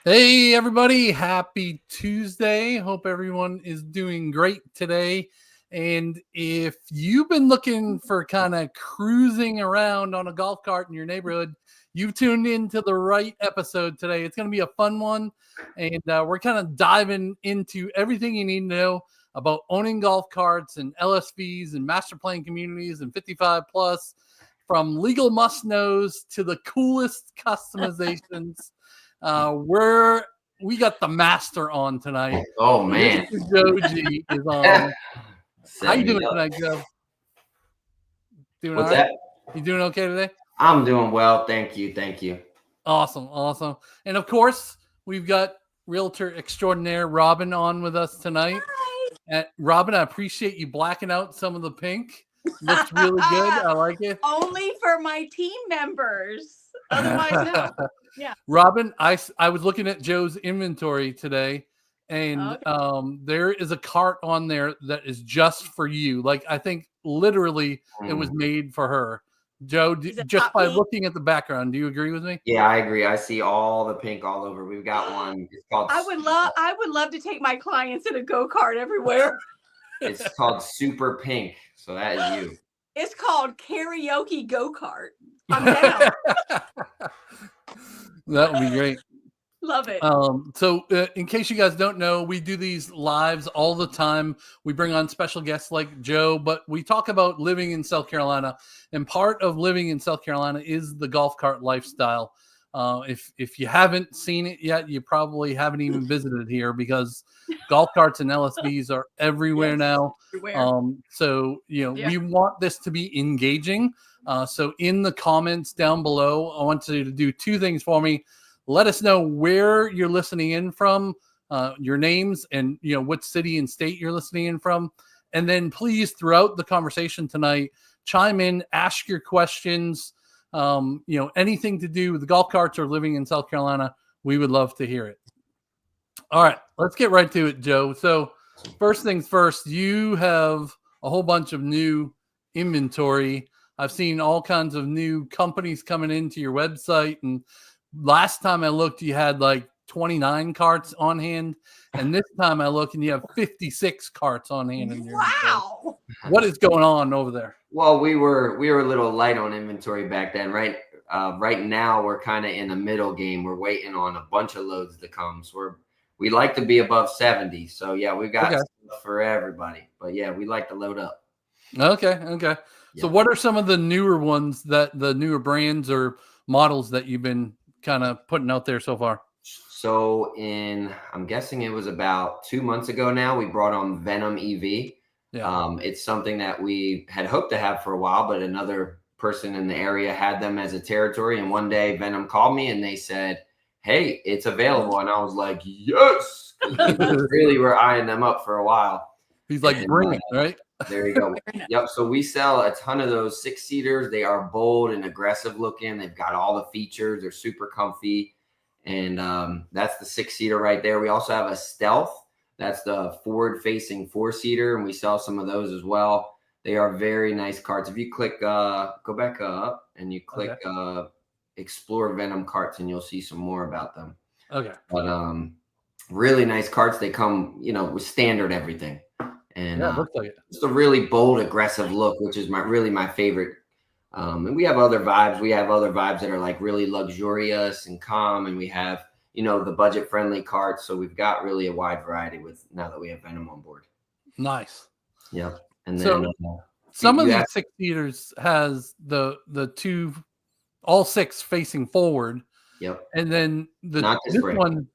Hey, everybody. Happy Tuesday. Hope everyone is doing great today. And if you've been looking for kind of cruising around on a golf cart in your neighborhood, you've tuned into the right episode today. It's going to be a fun one. And we're kind of diving into everything you need to know about owning golf carts and LSVs and master plan communities and 55 plus, from legal must-knows to the coolest customizations. We got the master on tonight. Oh man, Joe G is on. How you doing tonight, Joe? Doing What's all right? that? You doing okay today? I'm doing well, thank you. Awesome. And of course, we've got realtor extraordinaire Robin on with us tonight. Hi. And Robin, I appreciate you blacking out some of the pink. Looks really good. I like it. Only for my team members. Otherwise, no. Yeah. Robin, I was looking at Joe's inventory today, and there is a cart on there that is just for you. Like, I think literally it was made for her. Joe, just by looking at the background, do you agree with me? Yeah, I agree. I see all the pink all over. We've got one. It's called. I would love to take my clients in a go-kart everywhere. It's called Super Pink. So that is you. It's called karaoke go-kart. I'm down. That would be great. Love it. So in case you guys don't know, we do these lives all the time. We bring on special guests like Joe, but we talk about living in South Carolina. And part of living in South Carolina is the golf cart lifestyle. If you haven't seen it yet, you probably haven't even visited here, because golf carts and LSVs are everywhere now. Everywhere. So, we want this to be engaging. So in the comments down below, I want you to do two things for me. Let us know where you're listening in from, your names, and what city and state you're listening in from. And then please, throughout the conversation tonight, chime in, ask your questions. Anything to do with the golf carts or living in South Carolina, we would love to hear it. All right, let's get right to it, Joe. So first things first, you have a whole bunch of new inventory. I've seen all kinds of new companies coming into your website. And last time I looked, you had like 29 carts on hand. And this time I look and you have 56 carts on hand. In your wow. What is going on over there? Well, we were a little light on inventory back then, right? Right now we're kind of in the middle game. We're waiting on a bunch of loads to come. So we like to be above 70. So yeah, we've got stuff for everybody. But yeah, we like to load up. Okay. Yeah. So what are some of the newer ones, the newer brands or models that you've been kind of putting out there so far? So I'm guessing it was about 2 months ago now, we brought on Venom EV. Yeah. It's something that we had hoped to have for a while, but another person in the area had them as a territory. And one day Venom called me and they said, hey, it's available. And I was like, yes, because really we're eyeing them up for a while. He's like, bring it, right? There you go. Yep. So we sell a ton of those 6-seaters. They are bold and aggressive looking. They've got all the features. They're super comfy. And that's the 6-seater right there. We also have a Stealth. That's the forward-facing 4-seater, and we sell some of those as well. They are very nice carts. If you click, go back up, and you click Explore Venom carts, and you'll see some more about them. Okay. But really nice carts. They come, with standard everything, and it looks like it. Just a really bold, aggressive look, which is my favorite. And we have other vibes. We have other vibes that are like really luxurious and calm, and we have the budget-friendly carts. So we've got really a wide variety now that we have Venom on board. Nice. Yep. And then some of these 6-seaters has the two, all 6 facing forward. Yep. And then this one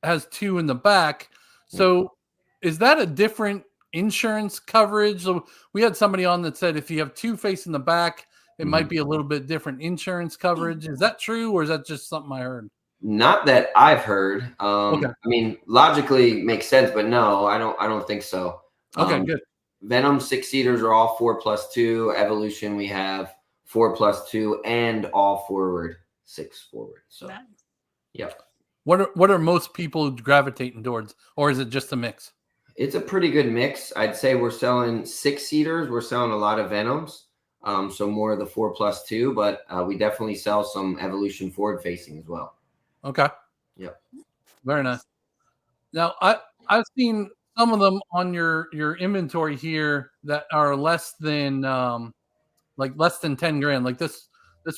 has 2 in the back. So is that a different insurance coverage? So we had somebody on that said if you have 2 facing the back, it might be a little bit different insurance coverage. Is that true, or is that just something I heard? Not that I've heard. I mean, logically makes sense, but no, I don't think so. Okay, good. Venom 6-seaters are all 4+2. Evolution, we have 4+2 and all forward 6 forward. So, nice. Yep. What are most people gravitating towards, or is it just a mix? It's a pretty good mix. I'd say we're selling 6-seaters. We're selling a lot of Venoms. So more of the 4+2, but we definitely sell some Evolution forward facing as well. Okay. Yep. Very nice. Now I've seen some of them on your inventory here that are less than less than 10 grand. Like this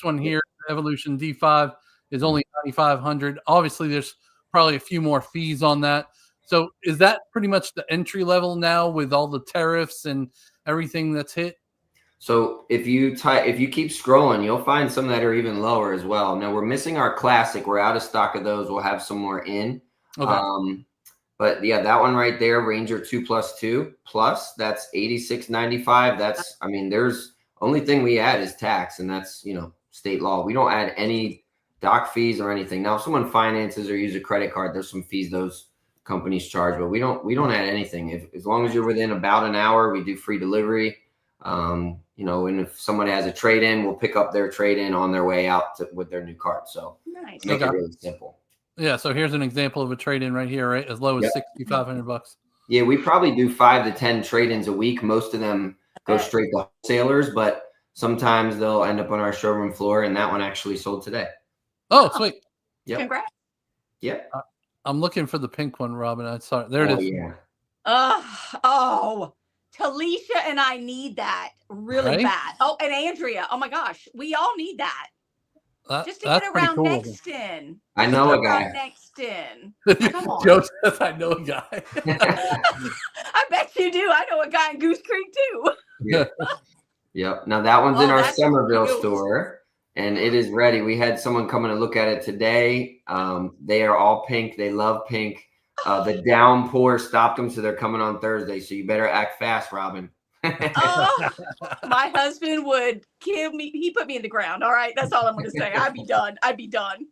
one here, Evolution D5 is only 9,500. Obviously, there's probably a few more fees on that. So is that pretty much the entry level now with all the tariffs and everything that's hit? So if you keep scrolling, you'll find some that are even lower as well. Now we're missing our classic. We're out of stock of those. We'll have some more in. Okay. But yeah, that one right there, Ranger 2+2 plus, that's $86.95. That's, I mean, there's only thing we add is tax, and that's state law. We don't add any doc fees or anything. Now, if someone finances or uses a credit card, there's some fees those companies charge, but we don't add anything. As long as you're within about an hour, we do free delivery. And if someone has a trade-in, we'll pick up their trade-in on their way out with their new cart. So nice. Make it really simple. Yeah. So here's an example of a trade-in right here, right? As low as $6,500. Yeah, we probably do 5 to 10 trade-ins a week. Most of them go straight to wholesalers, but sometimes they'll end up on our showroom floor, and that one actually sold today. Oh, sweet. Yep. Congrats. Yep. I'm looking for the pink one, Robin. I saw it. There it is. Yeah. Talisha and I need that really bad. Oh, and Andrea. Oh my gosh, we all need that. Just to get around cool. next in. I know a guy. Next in. Come on. Joseph, I know a guy. I bet you do. I know a guy in Goose Creek too. Yeah. Yep. Now that one's in our Summerville store, and it is ready. We had someone come in and look at it today. They are all pink. They love pink. The downpour stopped them, so they're coming on Thursday. So you better act fast, Robin. My husband would kill me. He put me in the ground. All right, that's all I'm going to say. I'd be done.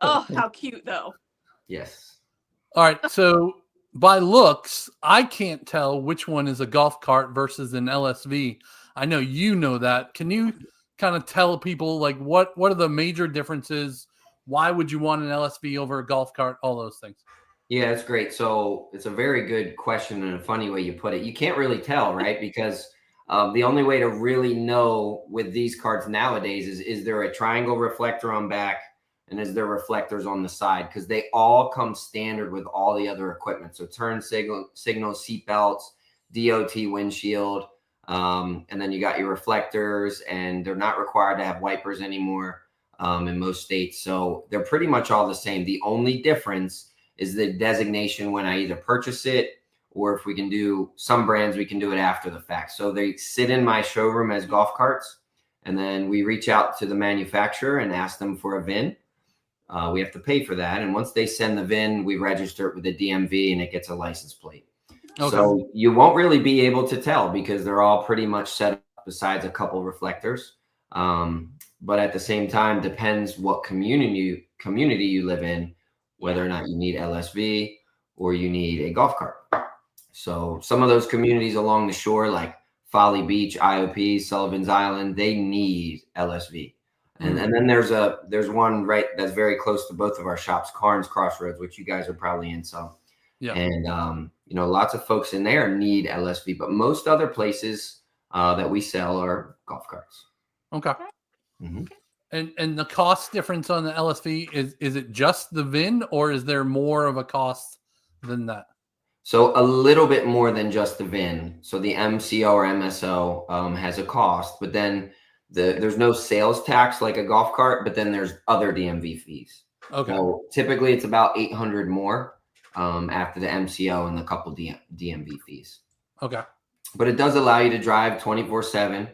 Oh, how cute though. Yes. All right. So by looks, I can't tell which one is a golf cart versus an LSV. I know you know that. Can you kind of tell people like what are the major differences? Why would you want an LSV over a golf cart? All those things. Yeah, it's great. So it's a very good question and a funny way you put it. You can't really tell, right? Because the only way to really know with these carts nowadays is there a triangle reflector on back and is there reflectors on the side? Because they all come standard with all the other equipment. So turn signal, seat belts, DOT windshield, and then you got your reflectors, and they're not required to have wipers anymore in most states. So they're pretty much all the same. The only difference is the designation when I either purchase it, or if we can do some brands, we can do it after the fact. So they sit in my showroom as golf carts, and then we reach out to the manufacturer and ask them for a VIN. We have to pay for that. And once they send the VIN, we register it with the DMV and it gets a license plate. Okay. So you won't really be able to tell because they're all pretty much set up besides a couple reflectors. But at the same time, depends what community you live in, whether or not you need LSV or you need a golf cart. So some of those communities along the shore, like Folly Beach, IOP, Sullivan's Island, they need LSV. And then there's one right that's very close to both of our shops, Carnes Crossroads, which you guys are probably in some. Yeah. And lots of folks in there need LSV, but most other places that we sell are golf carts. Okay. Mm-hmm. And the cost difference on the LSV, is it just the VIN, or is there more of a cost than that? So a little bit more than just the VIN. So the MCO or MSO has a cost, but then there's no sales tax like a golf cart, but then there's other DMV fees. Okay. So typically it's about $800 more after the MCO and a couple DMV fees. Okay. But it does allow you to drive 24/7,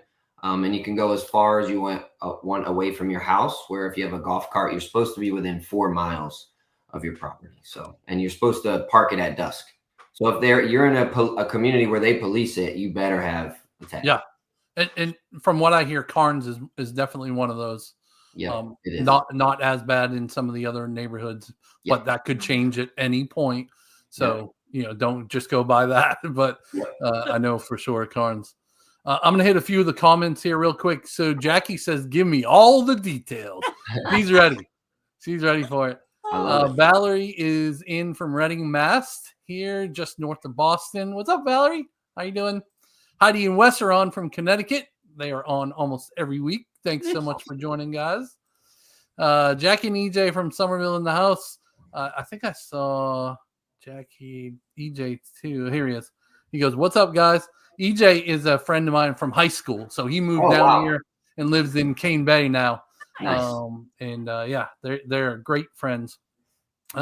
and you can go as far as you want away from your house. Where if you have a golf cart, you're supposed to be within 4 miles of your property. So, and you're supposed to park it at dusk. So if you're in a community where they police it, you better have a tag. Yeah. And from what I hear, Carnes is definitely one of those. Yeah, it is. Not as bad in some of the other neighborhoods, but that could change at any point. So, don't just go by that. But I know for sure Carnes. I'm going to hit a few of the comments here real quick. So Jackie says, give me all the details. She's ready. She's ready for it. Valerie is in from Reading, Mass. Here, just north of Boston. What's up, Valerie? How you doing? Heidi and Wes are on from Connecticut. They are on almost every week. Thanks so much for joining, guys. Jackie and EJ from Summerville in the house. I think I saw Jackie, EJ too. Here he is. He goes, what's up, guys? EJ is a friend of mine from high school. So he moved down here and lives in Cane Bay now. Nice. They're great friends.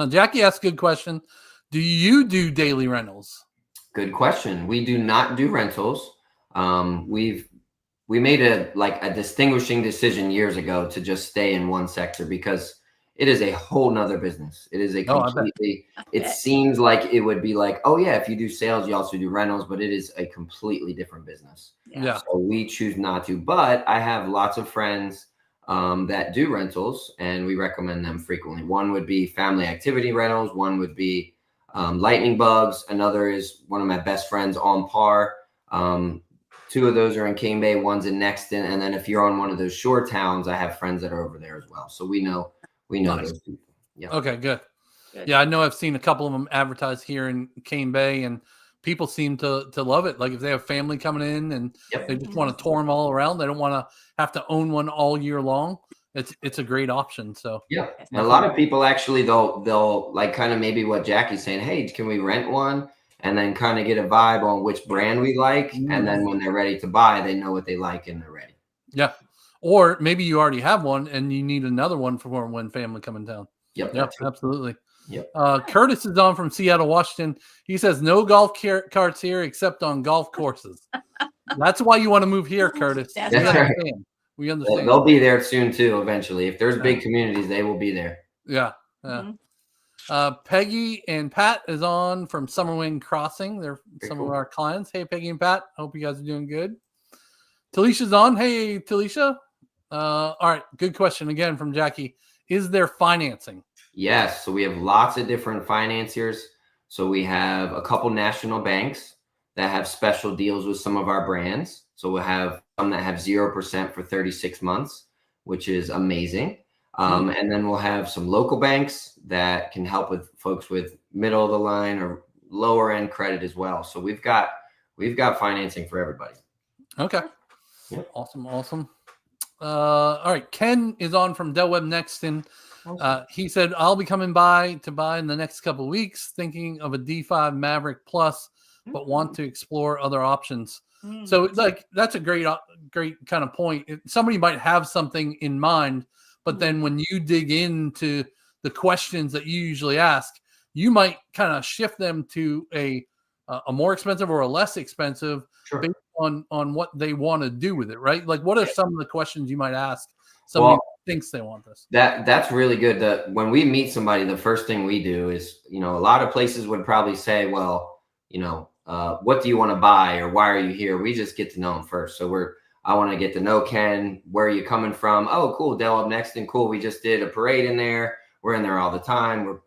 Jackie asked a good question. Do you do daily rentals? Good question. We do not do rentals. We made a distinguishing decision years ago to just stay in one sector because it is a whole nother business. It is a completely, it seems like it would be like, oh yeah, if you do sales, you also do rentals, but it is a completely different business. Yeah. So we choose not to, but I have lots of friends that do rentals and we recommend them frequently. One would be family activity rentals. One would be lightning bugs. Another is one of my best friends, On Par. Two of those are in Cane Bay, one's in Nexton. And then if you're on one of those shore towns, I have friends that are over there as well. So we know nice. Those people. Yeah. Okay, good. Yeah, I know I've seen a couple of them advertised here in Cane Bay, and people seem to love it. Like if they have family coming in and they just want to tour them all around, they don't want to have to own one all year long. It's a great option. So yeah, and a lot of people actually they'll like kind of maybe what Jackie's saying. Hey, can we rent one? And then kind of get a vibe on which brand we like, and then when they're ready to buy, they know what they like and they're ready. Yeah, or maybe you already have one and you need another one for when family come in town. Yep, absolutely. Yep. Curtis is on from Seattle, Washington. He says no golf carts here except on golf courses. That's why you want to move here, Curtis. That's right. We understand. They'll be there soon too. Eventually, if there's big communities, they will be there. Yeah. Peggy and Pat is on from Summerwind Crossing. They're some of our clients. Hey, Peggy and Pat. Hope you guys are doing good. Talisha's on. Hey, Talisha. All right. Good question again from Jackie. Is there financing? Yes. So we have lots of different financiers. So we have a couple national banks that have special deals with some of our brands. So we'll have some that have 0% for 36 months, which is amazing. And then we'll have some local banks that can help with folks with middle of the line or lower end credit as well. So we've got financing for everybody. Okay. Yep. Awesome. All right. Ken is on from Del Webb Nexton. He said, I'll be coming by to buy in the next couple of weeks, thinking of a D5 Maverick Plus, but want to explore other options. So like, that's a great kind of point. Somebody might have something in mind, but then when you dig into the questions that you usually ask, you might kind of shift them to a more expensive or a less expensive based on what they want to do with it, right? Like, what are some of the questions you might ask somebody who thinks they want this? That's really good. When we meet somebody, the first thing we do is, a lot of places would probably say, well, what do you want to buy or why are you here? We just get to know them first. So I want to get to know Ken. Where are you coming from? Oh, cool. Del up next and cool. We just did a parade in there. We're in there all the time. We're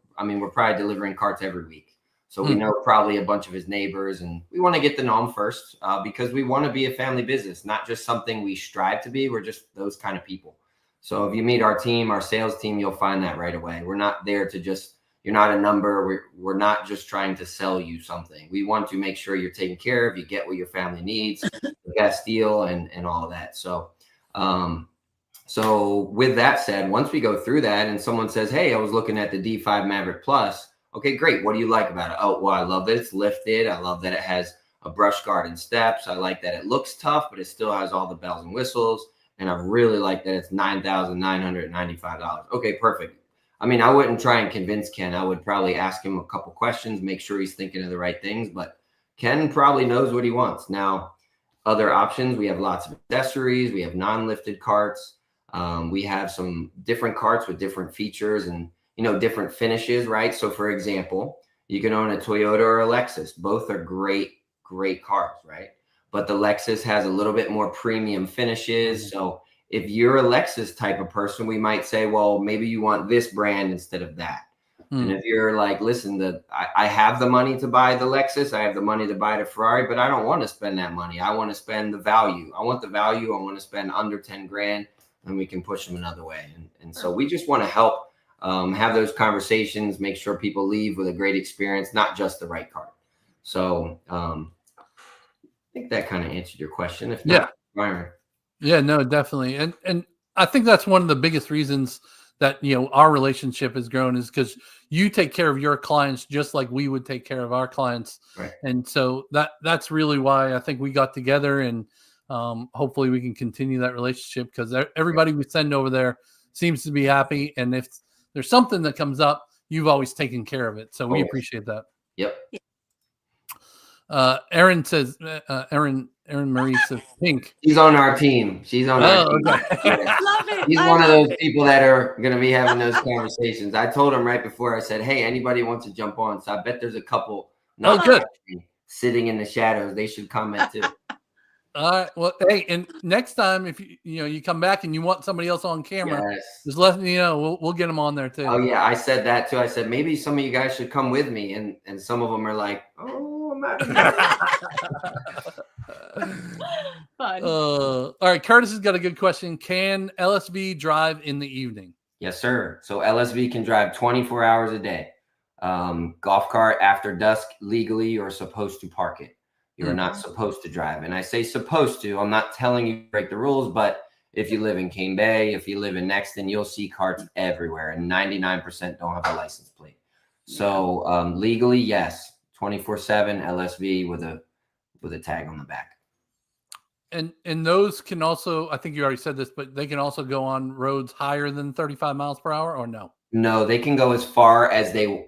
probably delivering carts every week. So we know probably a bunch of his neighbors, and we want to get to know them first because we want to be a family business, not just something we strive to be. We're just those kind of people. So if you meet our team, our sales team, you'll find that right away. We're not there to just you're not a number. We're not just trying to sell you something. We want to make sure you're taken care of. You get what your family needs, the best deal, and all of that. So, so with that said, once we go through that and someone says, hey, I was looking at the D5 Maverick Plus. Okay, great. What do you like about it? Oh, well, I love that it's lifted. I love that it has a brush guard and steps. I like that it looks tough, but it still has all the bells and whistles. And I really like that it's $9,995. Okay, perfect. I mean, I wouldn't try and convince Ken. I would probably ask him a couple questions, make sure he's thinking of the right things. But Ken probably knows what he wants. Now, other options, we have lots of accessories. We have non-lifted carts. We have some different carts with different features and, you know, different finishes, right? So, for example, you can own a Toyota or a Lexus. Both are great cars, right? But the Lexus has a little bit more premium finishes. So if you're a Lexus type of person, we might say, well, maybe you want this brand instead of that. And if you're like, listen, I have the money to buy the Lexus, I have the money to buy the Ferrari, but I don't want to spend that money. I want to spend the value. I want the value. I want to spend under 10 grand, and we can push them another way. And so we just want to help have those conversations, make sure people leave with a great experience, not just the right car. So I think that kind of answered your question. If not, Byron. Yeah, no, definitely. And I think that's one of the biggest reasons that, you know, our relationship has grown is because you take care of your clients just like we would take care of our clients. Right. And so that's really why I think we got together, and hopefully we can continue that relationship, because everybody we send over there seems to be happy. And if there's something that comes up, you've always taken care of it. So we appreciate that. Yep. Erin says, Erin Marie says pink. She's on our team. She's on our team. Okay. Yeah. Love it. He's one of those people that are going to be having those conversations. I told him right before, I said, hey, anybody wants to jump on? So I bet there's a couple good sitting in the shadows. They should comment too. All right. Well, hey, and next time if you come back and you want somebody else on camera, just let me know. We'll get them on there too. Oh yeah, I said that too. I said maybe some of you guys should come with me, and some of them are like, oh, I'm not. Fun. All right, Curtis has got a good question. Can LSV drive in the evening? Yes, sir. So LSV can drive 24 hours a day. Golf cart after dusk, legally, you're supposed to park it. You're not supposed to drive. And I say supposed to. I'm not telling you to break the rules, but if you live in Cane Bay, if you live in Nexton, you'll see carts everywhere, and 99% don't have a license plate. So legally, yes, 24/7 LSV with a tag on the back. And those can also, I think you already said this, but they can also go on roads higher than 35 miles per hour, or no? No, they can go as far as they're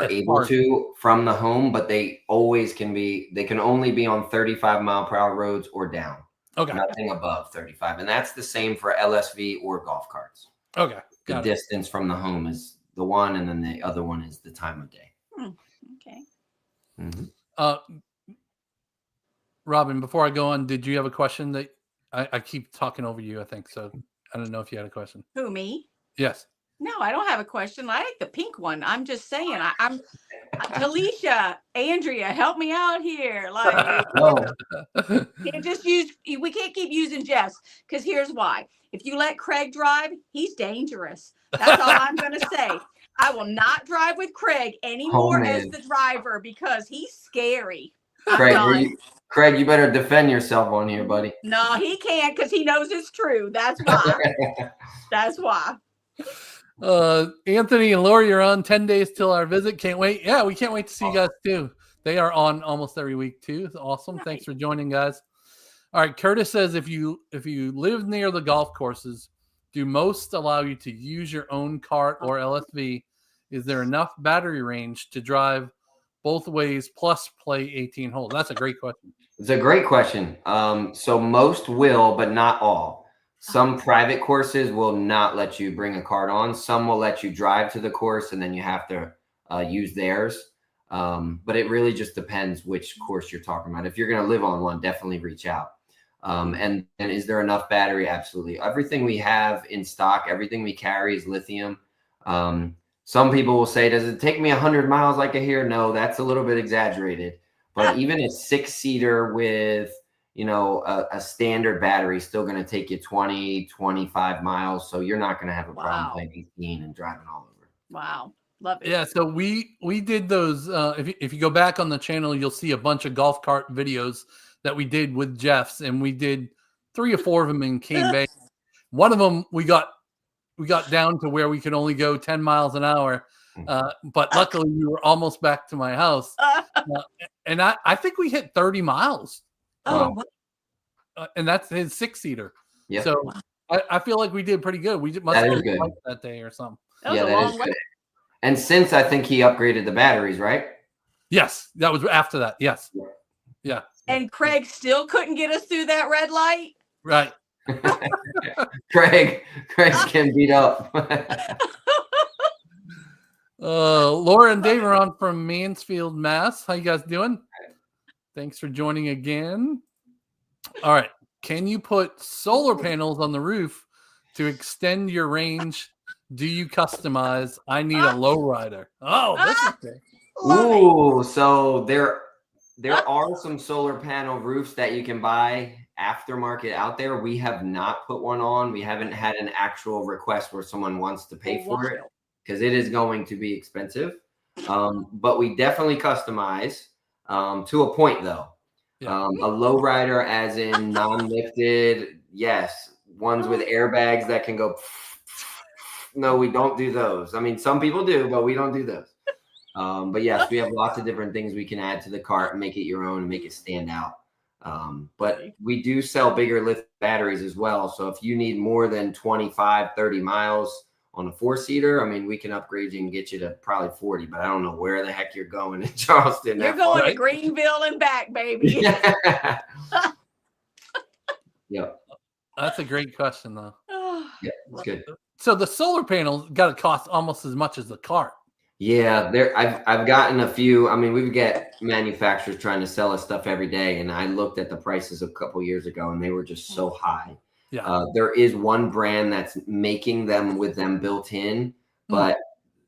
able to from the home, but they always can be. They can only be on 35-mile-per-hour roads or down. Okay. Nothing above 35, and that's the same for LSV or golf carts. Okay. The distance from the home is the one, and then the other one is the time of day. Okay. Mm-hmm. Robin, before I go on, did you have a question that I keep talking over you? I think so. I don't know if you had a question. Who, me? Yes. No, I don't have a question. I like the pink one. I'm just saying. I'm Talisha, Andrea, help me out here. Like, we can't keep using Jeff's, because here's why. If you let Craig drive, he's dangerous. That's all I'm going to say. I will not drive with Craig anymore as the driver, because he's scary. Craig, you better defend yourself on here, buddy. No, he can't, because he knows it's true. That's why. That's why. Anthony and Laura, you're on 10 days till our visit. Can't wait. Yeah, we can't wait to see you guys too. They are on almost every week too. It's awesome. Nice. Thanks for joining, guys. All right, Curtis says if you live near the golf courses, do most allow you to use your own cart or LSV? Is there enough battery range to drive both ways plus play 18 holes? That's a great question. It's a great question. So most will, but not all. Some private courses will not let you bring a cart on. Some will let you drive to the course, and then you have to use theirs. But it really just depends which course you're talking about. If you're going to live on one, definitely reach out. And is there enough battery? Absolutely. Everything we have in stock, everything we carry is lithium. Some people will say, does it take me 100 miles like I hear? No, that's a little bit exaggerated. But even a 6-seater with a standard battery is still going to take you 20, 25 miles. So you're not going to have a problem playing 18 and driving all over. Wow. Love it. Yeah, so we did those. If you go back on the channel, you'll see a bunch of golf cart videos that we did with Jeff's, and we did 3 or 4 of them in Cane Bay. One of them we got down to where we could only go 10 miles an hour, but luckily we were almost back to my house, and I think we hit 30 miles. Oh, and that's his 6-seater. Yep. So I feel like we did pretty good. We must have been light that day or something. That was a long way. And since I think he upgraded the batteries, right? Yes, that was after that. Yes. Yeah. And Craig still couldn't get us through that red light. Right. Craig's getting beat up. Laura and Dave are on from Mansfield, Mass. How you guys doing? Thanks for joining again. All right. Can you put solar panels on the roof to extend your range? Do you customize? I need a lowrider. Oh, this is good. Ooh, so there are some solar panel roofs that you can buy aftermarket out there. We have not put one on. We haven't had an actual request where someone wants to pay for it because it is going to be expensive. But we definitely customize to a point, though. Yeah. A lowrider, as in non-lifted, yes. Ones with airbags that can go. No, we don't do those. I mean, some people do, but we don't do those. But yes, we have lots of different things we can add to the cart and make it your own and make it stand out. But we do sell bigger lift batteries as well. So if you need more than 25, 30 miles on a 4-seater, I mean, we can upgrade you and get you to probably 40, but I don't know where the heck you're going in Charleston. You're going to Greenville and back, baby. Yep. That's a great question, though. Yeah, it's good. So the solar panels got to cost almost as much as the cart. Yeah, I've gotten a few. I mean, we get manufacturers trying to sell us stuff every day, and I looked at the prices a couple years ago, and they were just so high. Yeah. There is one brand that's making them with them built in, but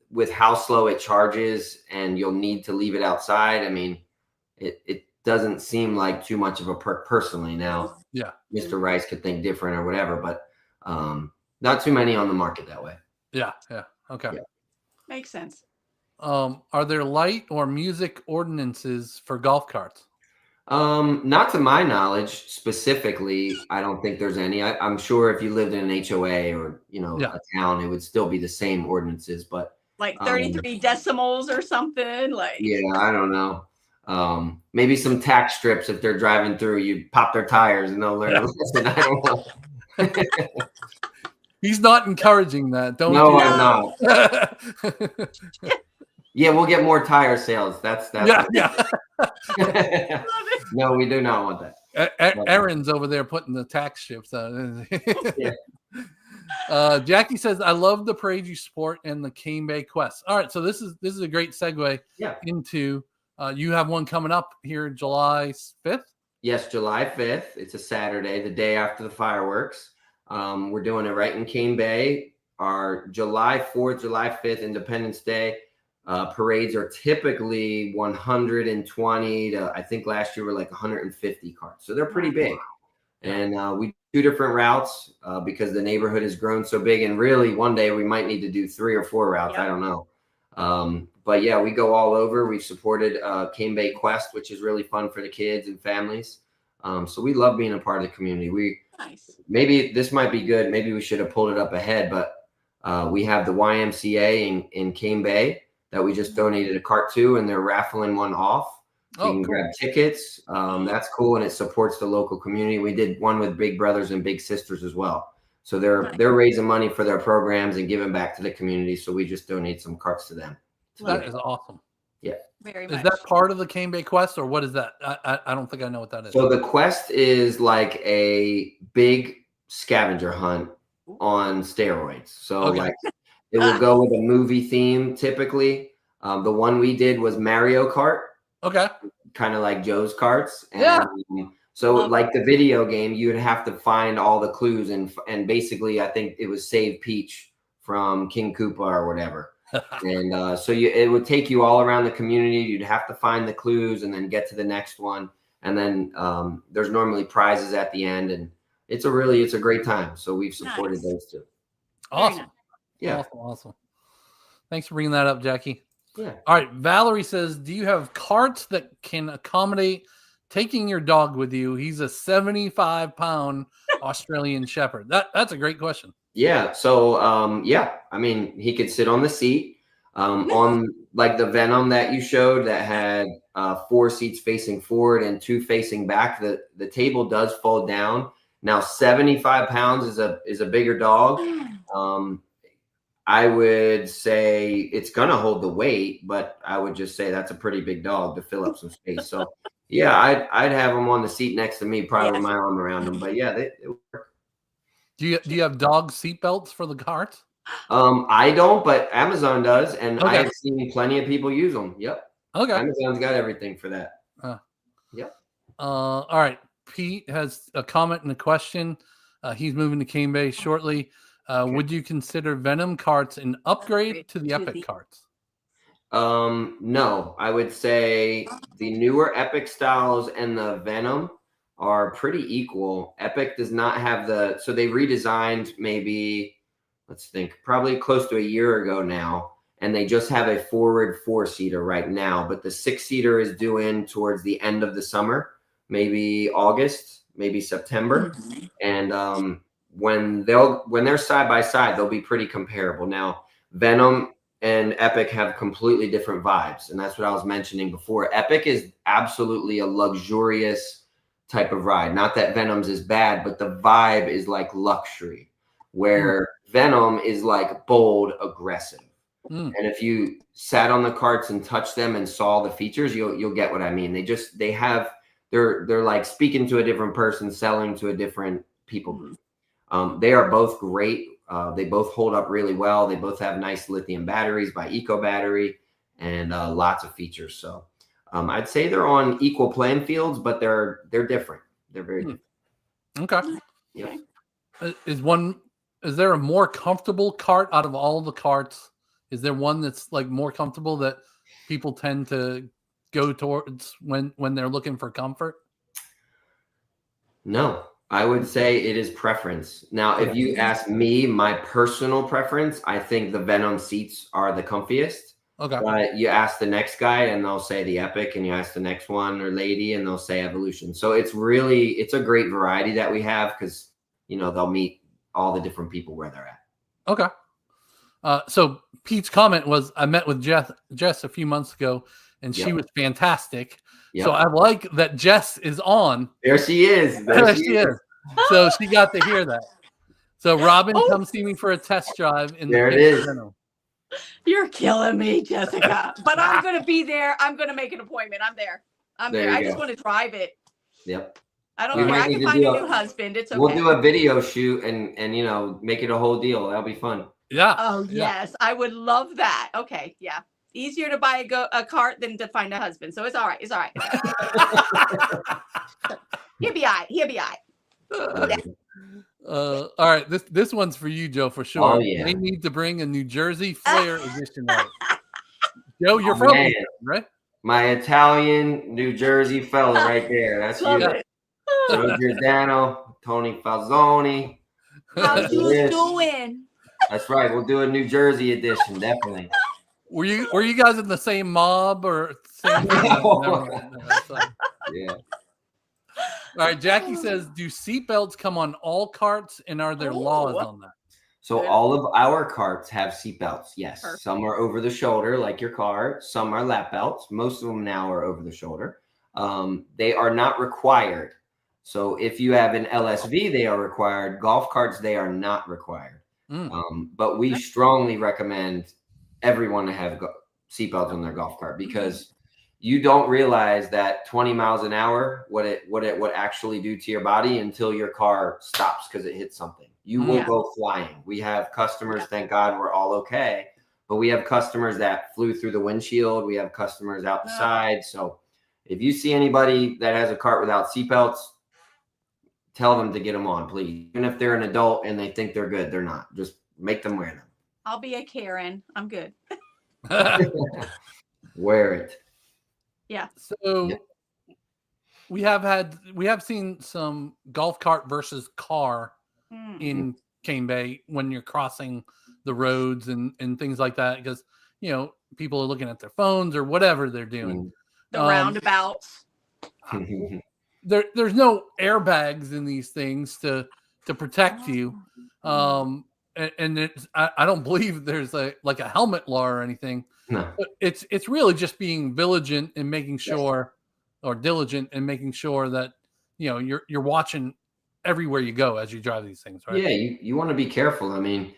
with how slow it charges, and you'll need to leave it outside. I mean, it doesn't seem like too much of a perk personally. Now, yeah, Mr. Rice could think different or whatever, but not too many on the market that way. Yeah. Okay. Yeah. Makes sense. Are there light or music ordinances for golf carts? Not to my knowledge specifically. I don't think there's any. I'm sure if you lived in an HOA or a town, it would still be the same ordinances, but like 33 decimals or something. Like I don't know. Maybe some tack strips if they're driving through. You pop their tires and they'll learn a lesson. I don't know. He's not encouraging that. I'm not. Yeah, we'll get more tire sales. That's yeah. No, we do not want that. Aaron's over there putting the tax strips on. Jackie says, "I love the parade you support and the Cane Bay Quest." All right, so this is a great segue into you have one coming up here July 5th. Yes, July 5th. It's a Saturday, the day after the fireworks. We're doing it right in Cane Bay. Our July 4th, July 5th, Independence Day parades are typically 120 to, I think last year were like 150 carts. So they're pretty big. And we do 2 different routes because the neighborhood has grown so big. And really one day we might need to do 3 or 4 routes. I don't know. But yeah, we go all over. We've supported Cane Bay Quest, which is really fun for the kids and families. So we love being a part of the community. Maybe this might be good. Maybe we should have pulled it up ahead, but we have the YMCA in Cane Bay that we just donated a cart to, and they're raffling one off. So you can grab tickets. That's cool, and it supports the local community. We did one with Big Brothers and Big Sisters as well. So they're raising money for their programs and giving back to the community. So we just donate some carts to them. That is awesome. Yeah. Very much. Is that part of the Cane Bay Quest, or what is that? I don't think I know what that is. So the Quest is like a big scavenger hunt on steroids. So like it will go with a movie theme typically. The one we did was Mario Kart. Okay. Kind of like Joe's Karts. And, so like the video game, you would have to find all the clues and basically I think it was Save Peach from King Koopa or whatever. And so it would take you all around the community. You'd have to find the clues and then get to the next one. And then there's normally prizes at the end, and it's a great time. So we've supported those 2. Awesome. Yeah. Awesome. Thanks for bringing that up, Jackie. Yeah. All right. Valerie says, do you have carts that can accommodate taking your dog with you? He's a 75-pound Australian Shepherd. That's a great question. Yeah. So, yeah, I mean, he could sit on the seat. On like the Venom that you showed that had 4 seats facing forward and 2 facing back, the table does fold down. Now, 75 pounds is a bigger dog. I would say it's gonna hold the weight, but I would just say that's a pretty big dog to fill up some space. So yeah, I'd have him on the seat next to me, probably with my arm around him. But yeah, they work. Do you have dog seat belts for the carts? I don't, but Amazon does, and I have seen plenty of people use them. Yep. Okay. Amazon's got everything for that. Yep. All right. Pete has a comment and a question. He's moving to Cane Bay shortly. Would you consider Venom carts an upgrade to the Epic carts? No, I would say the newer Epic styles and the Venom are pretty equal. Epic does not have so they redesigned maybe, let's think, probably close to a year ago now, and they just have a forward 4-seater right now, but the 6-seater is due in towards the end of the summer, maybe August, maybe September. And when they're side by side, they'll be pretty comparable. Now, Venom and Epic have completely different vibes, and that's what I was mentioning before. Epic is absolutely a luxurious type of ride. Not that Venom's is bad, but the vibe is like luxury, where Venom is like bold, aggressive. And if you sat on the carts and touched them and saw the features, you'll get what I mean. They're like speaking to a different person, selling to a different people group. They are both great. They both hold up really well. They both have nice lithium batteries by Eco Battery and lots of features. So I'd say they're on equal playing fields, but they're different. They're very different. Okay. Yeah. Is there a more comfortable cart out of all the carts? Is there one that's like more comfortable that people tend to go towards when they're looking for comfort? No, I would say it is preference. Now, if you ask me, my personal preference, I think the Venom seats are the comfiest. Okay. But you ask the next guy and they'll say the Epic, and you ask the next one or lady and they'll say Evolution. So it's a great variety that we have because, they'll meet all the different people where they're at. Okay. So Pete's comment was, I met with Jess a few months ago, and she was fantastic. Yep. So I like that Jess is on. There she is. There she is. So she got to hear that. So Robin, come see me for a test drive. There it is. You're killing me, Jessica. But I'm going to be there. I'm going to make an appointment. I'm there. I just want to drive it. Yep. I don't care. I can find a new husband. It's okay. We'll do a video shoot and make it a whole deal. That'll be fun. Yeah. Oh, yes. I would love that. Okay. Yeah. Easier to buy a cart than to find a husband. So it's all right. It's all right. He'll be all right. He'll be all right. All right. This one's for you, Joe, for sure. Oh, yeah. They need to bring a New Jersey Flair edition of it. Joe, you're from New Jersey, right? My Italian New Jersey fella right there. That's you. Joe Giordano, Tony Falzoni. How's you doing? That's right. We'll do a New Jersey edition, definitely. Were you guys in the same mob or same? Yeah. All right. Jackie says, do seatbelts come on all carts, and are there laws on that? So all of our carts have seatbelts. Yes. Perfect. Some are over the shoulder, like your car. Some are lap belts. Most of them now are over the shoulder. They are not required. So if you have an LSV, they are required. Golf carts, they are not required. But we strongly recommend everyone to have seatbelts on their golf cart, because you don't realize that 20 miles an hour, what it would actually do to your body until your car stops because it hits something. You will go flying. We have customers, thank God we're all okay, but we have customers that flew through the windshield. We have customers out the side. So if you see anybody that has a cart without seatbelts, tell them to get them on, please. Even if they're an adult and they think they're good, they're not. Just make them wear them. I'll be a Karen. I'm good. Wear it. Yeah. So we have seen some golf cart versus car in Cane Bay when you're crossing the roads and things like that, because people are looking at their phones or whatever they're doing. The roundabouts. There's no airbags in these things to protect you. And I don't believe there's a helmet law or anything. No. But it's really just being vigilant and making sure, or diligent and making sure that you're watching everywhere you go as you drive these things, right? Yeah, you want to be careful. I mean,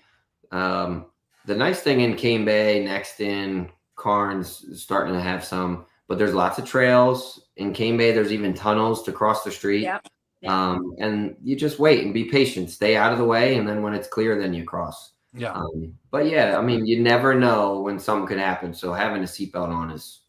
the nice thing in Cane Bay, Nexton, Carnes is starting to have some, but there's lots of trails in Cane Bay. There's even tunnels to cross the street. Yep. And you just wait and be patient, stay out of the way. And then when it's clear, then you cross. Yeah. But yeah, I mean, you never know when something could happen. So having a seatbelt on is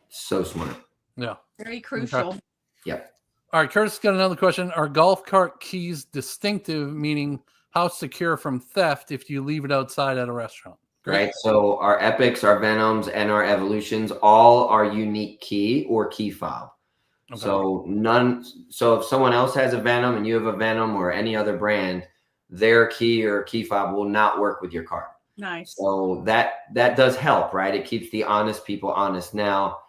so smart. Yeah. Very crucial. Okay. Yep. All right. Curtis got another question. Are golf cart keys distinctive, meaning how secure from theft if you leave it outside at a restaurant? Great. Right. So our Epics, our Venoms, and our Evolutions all are unique key or key fob. Okay. So if someone else has a Venom and you have a Venom or any other brand, their key or key fob will not work with your cart. Nice. So that does help, right? It keeps the honest people honest. Now,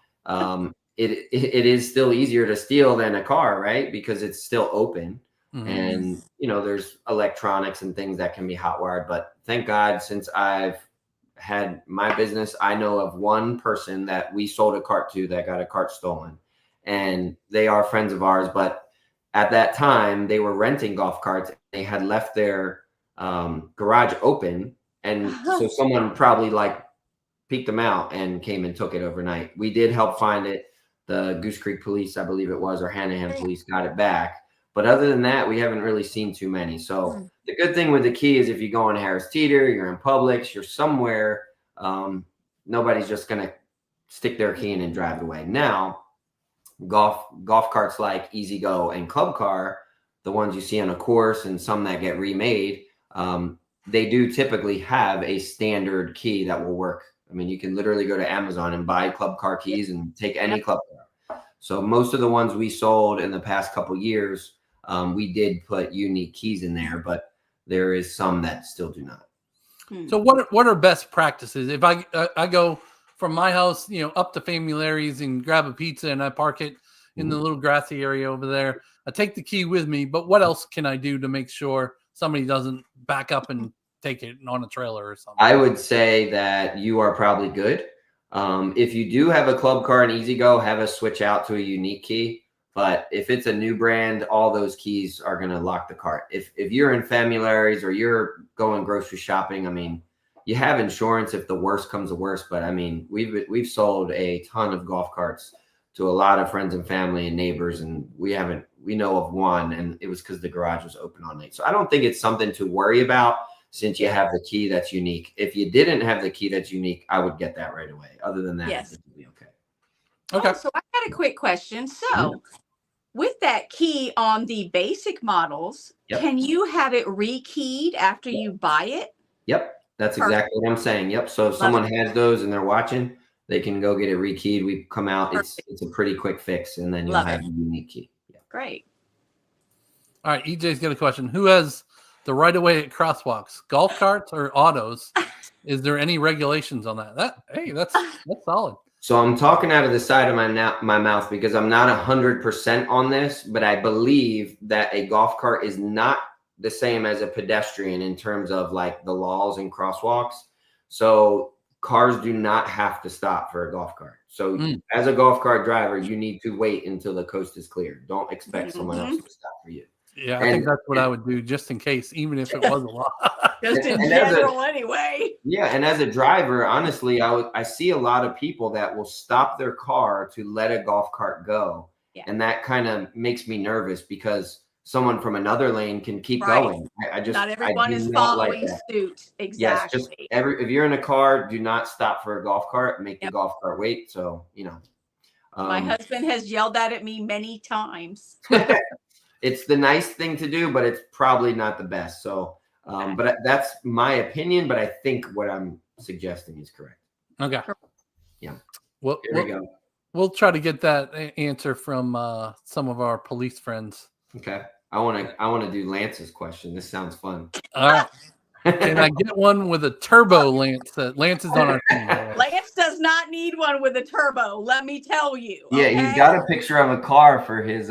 it is still easier to steal than a car, right? Because it's still open. Mm-hmm. And, there's electronics and things that can be hot wired. But thank God, since I've had my business, I know of one person that we sold a cart to that got a cart stolen. And they are friends of ours. But at that time, they were renting golf carts. They had left their garage open. And so someone probably peeked them out and came and took it overnight. We did help find it. The Goose Creek Police, I believe it was, or Hanahan Police got it back. But other than that, we haven't really seen too many. So the good thing with the key is if you go on Harris Teeter, you're in Publix, you're somewhere, nobody's just going to stick their key in and drive it away. Now, golf carts like Easy Go and Club Car, the ones you see on a course and some that get remade, they do typically have a standard key that will work. I mean, you can literally go to Amazon and buy Club Car keys and take any Club Car. So most of the ones we sold in the past couple of years, we did put unique keys in there, but there is some that still do not. So what are best practices? If I go from my house, up to Family Larry's and grab a pizza and I park it in the little grassy area over there, I take the key with me, but what else can I do to make sure somebody doesn't back up and take it on a trailer or something? I would say that you are probably good. If you do have a Club Car and Easy Go, have us switch out to a unique key. But if it's a new brand, all those keys are going to lock the cart. If you're in Family Larry's or you're going grocery shopping, I mean, you have insurance if the worst comes to worst. But I mean, we've sold a ton of golf carts to a lot of friends and family and neighbors, and we know of one, and it was because the garage was open all night. So I don't think it's something to worry about since you have the key that's unique. If you didn't have the key that's unique, I would get that right away. Other than that, yes. it would be okay. Okay. So I got a quick question. So with that key on the basic models, can you have it rekeyed after you buy it? Yep. That's exactly what I'm saying. Yep. So if someone has those and they're watching, they can go get it rekeyed. We come out. It's a pretty quick fix, and then you'll have a unique key. Yeah. Great. All right. EJ's got a question. Who has the right of way at crosswalks? Golf carts or autos? Is there any regulations on that? That's solid. So I'm talking out of the side of my mouth because I'm not 100% on this, but I believe that a golf cart is not the same as a pedestrian in terms of the laws and crosswalks. So cars do not have to stop for a golf cart. So as a golf cart driver, you need to wait until the coast is clear. Don't expect someone else to stop for you. Yeah, I think that's what I would do just in case, even if it was a law. Just in general anyway. Yeah, and as a driver, honestly, I see a lot of people that will stop their car to let a golf cart go. Yeah. And that kind of makes me nervous because someone from another lane can keep going. Not everyone is following suit. Exactly. Yes, if you're in a car, do not stop for a golf cart. Make the golf cart wait. So, my husband has yelled that at me many times. It's the nice thing to do, but it's probably not the best. So, but that's my opinion. But I think what I'm suggesting is correct. Okay. Yeah. Well, here we go. We'll try to get that answer from some of our police friends. Okay. I want to do Lance's question. This sounds fun. All right. Can I get one with a turbo Lance? Lance is on our team. not need one with a turbo. Let me tell you. Yeah, okay? he's got a picture of a car for his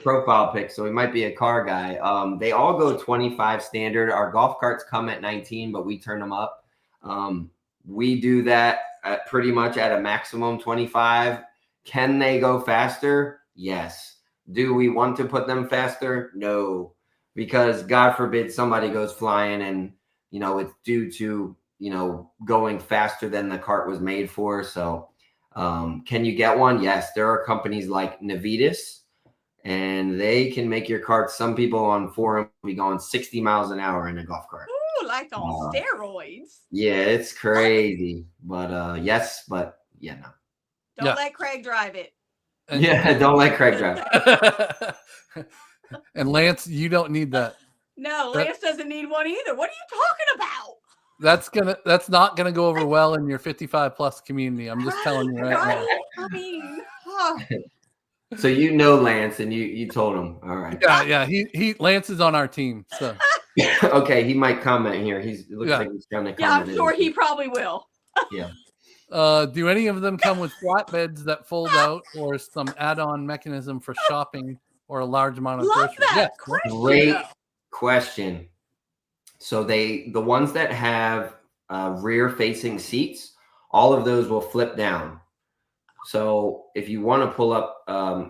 profile pic, so he might be a car guy. They all go 25 standard. Our golf carts come at 19, but we turn them up. We do that at pretty much at a maximum 25. Can they go faster? Yes. Do we want to put them faster? No, because God forbid somebody goes flying and, it's due to, going faster than the cart was made for. So can you get one? Yes. There are companies like Navitas, and they can make your cart. Some people on forum be going 60 miles an hour in a golf cart. Ooh, like on steroids. Yeah, it's crazy. But yes, but yeah, no. Don't let Craig drive it. Yeah, don't let Craig drive. And Lance, you don't need that. No, Lance doesn't need one either. What are you talking about? That's not gonna go over well in your 55 plus community. I'm just telling you right now. I mean, so Lance, and you told him. All right. Yeah. He Lance is on our team. So okay, he might comment here. Looks like he's trying to comment. Yeah, I'm sure he probably will. Yeah. Do any of them come with flatbeds that fold out, or some add-on mechanism for shopping or a large amount of groceries? That Great question. So the ones that have rear-facing seats, all of those will flip down. So if you want to pull up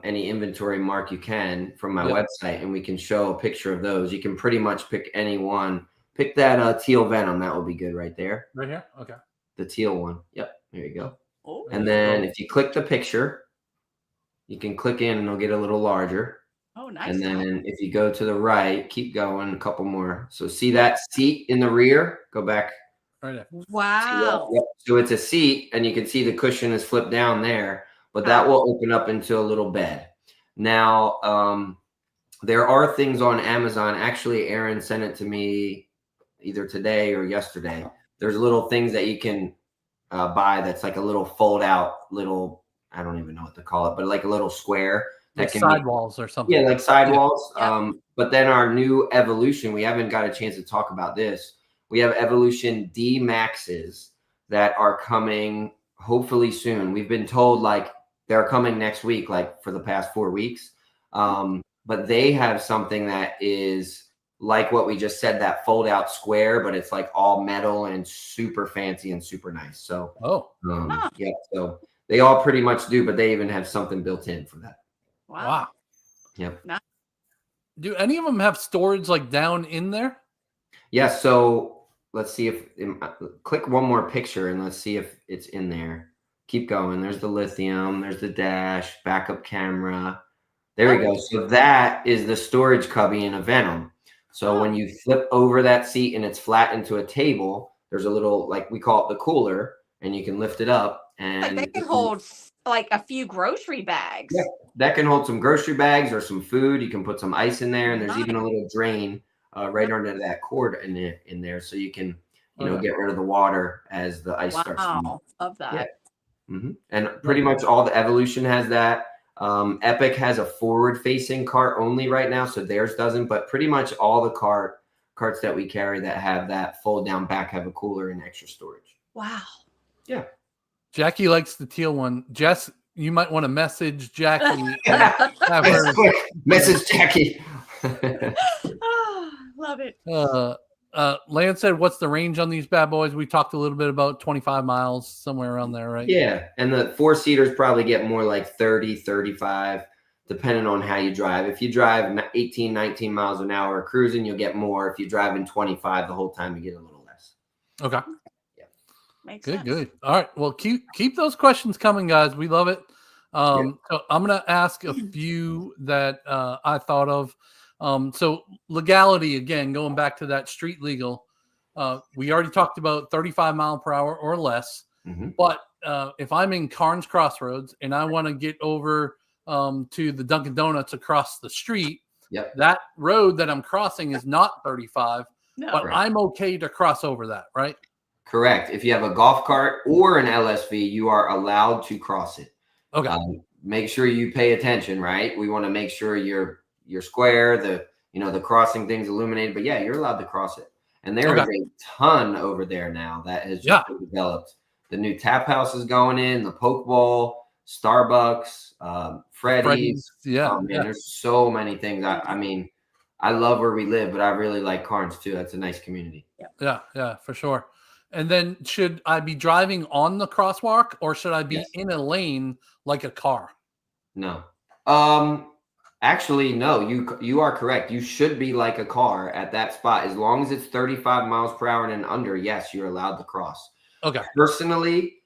any inventory, Mark, you can from my website, and we can show a picture of those. You can pretty much pick any one. Pick that teal Venom. That will be good right there. Right here? Okay. The teal one. Yep. There you go. Oh, and then if you click the picture, you can click in and it'll get a little larger. Oh, nice. And then if you go to the right, keep going, a couple more. So see that seat in the rear? Go back. Right there. Wow. Yep. So it's a seat, and you can see the cushion is flipped down there, but that will open up into a little bed. Now, there are things on Amazon. Actually, Aaron sent it to me either today or yesterday. There's little things that you can buy that's like a little fold out little, I don't even know what to call it, but like a little square that like can sidewalls or something. Yeah, like sidewalls. Yeah. But then our new Evolution, we haven't got a chance to talk about this. We have Evolution D Maxes that are coming hopefully soon. We've been told like they're coming next week, like for the past 4 weeks. But they have something that is like what we just said, that fold out square, but it's like all metal and super fancy and super nice. So, yeah, so they all pretty much do, but they even have something built in for that. Wow. Yep. Nice. Do any of them have storage like down in there? Yeah. So let's see if click one more picture and let's see if it's in there. Keep going. There's the lithium. There's the dash, backup camera. There we go. So that is the storage cubby in a Venom. So when you flip over that seat and it's flat into a table, there's a little, like we call it the cooler, and you can lift it up. And like that can hold like a few grocery bags. Yeah, that can hold some grocery bags or some food. You can put some ice in there, and there's even a little drain right under that cord in there, so you can get rid of the water as the ice starts to melt. Love that. Yeah. Mm-hmm. And pretty much all the Evolution has that. Epic has a forward-facing cart only right now, so theirs doesn't. But pretty much all the carts that we carry that have that fold-down back have a cooler and extra storage. Wow. Yeah. Jackie likes the teal one. Jess, you might want to message Jackie. Message Jackie. Love it. Lance said, what's the range on these bad boys? We talked a little bit about 25 miles, somewhere around there, right? Yeah. And the 4-seaters probably get more like 30, 35, depending on how you drive. If you drive 18, 19 miles an hour cruising, you'll get more. If you drive in 25 the whole time, you get a little less. Okay. Yeah. Makes good, sense. good. All right. Well, keep those questions coming, guys. We love it. So I'm going to ask a few that I thought of. So legality, again, going back to that street legal, we already talked about 35 mile per hour or less. Mm-hmm. But if I'm in Carnes Crossroads and I want to get over to the Dunkin' Donuts across the street, that road that I'm crossing is not 35, but I'm okay to cross over that, right? Correct. If you have a golf cart or an LSV, you are allowed to cross it. Okay. Make sure you pay attention, right? We want to make sure you're square, the crossing thing's illuminated, but yeah, you're allowed to cross it. And there is a ton over there now that has just been developed The new tap house is going in, the Pokeball, Starbucks, Freddy's. Yeah. Oh, man, there's so many things. I mean, I love where we live, but I really like Carnes too. That's a nice community. Yeah, for sure. And then should I be driving on the crosswalk or should I be in a lane like a car? No. Actually, no, you are correct. You should be like a car at that spot. As long as it's 35 miles per hour and under, yes, you're allowed to cross. Okay. Personally,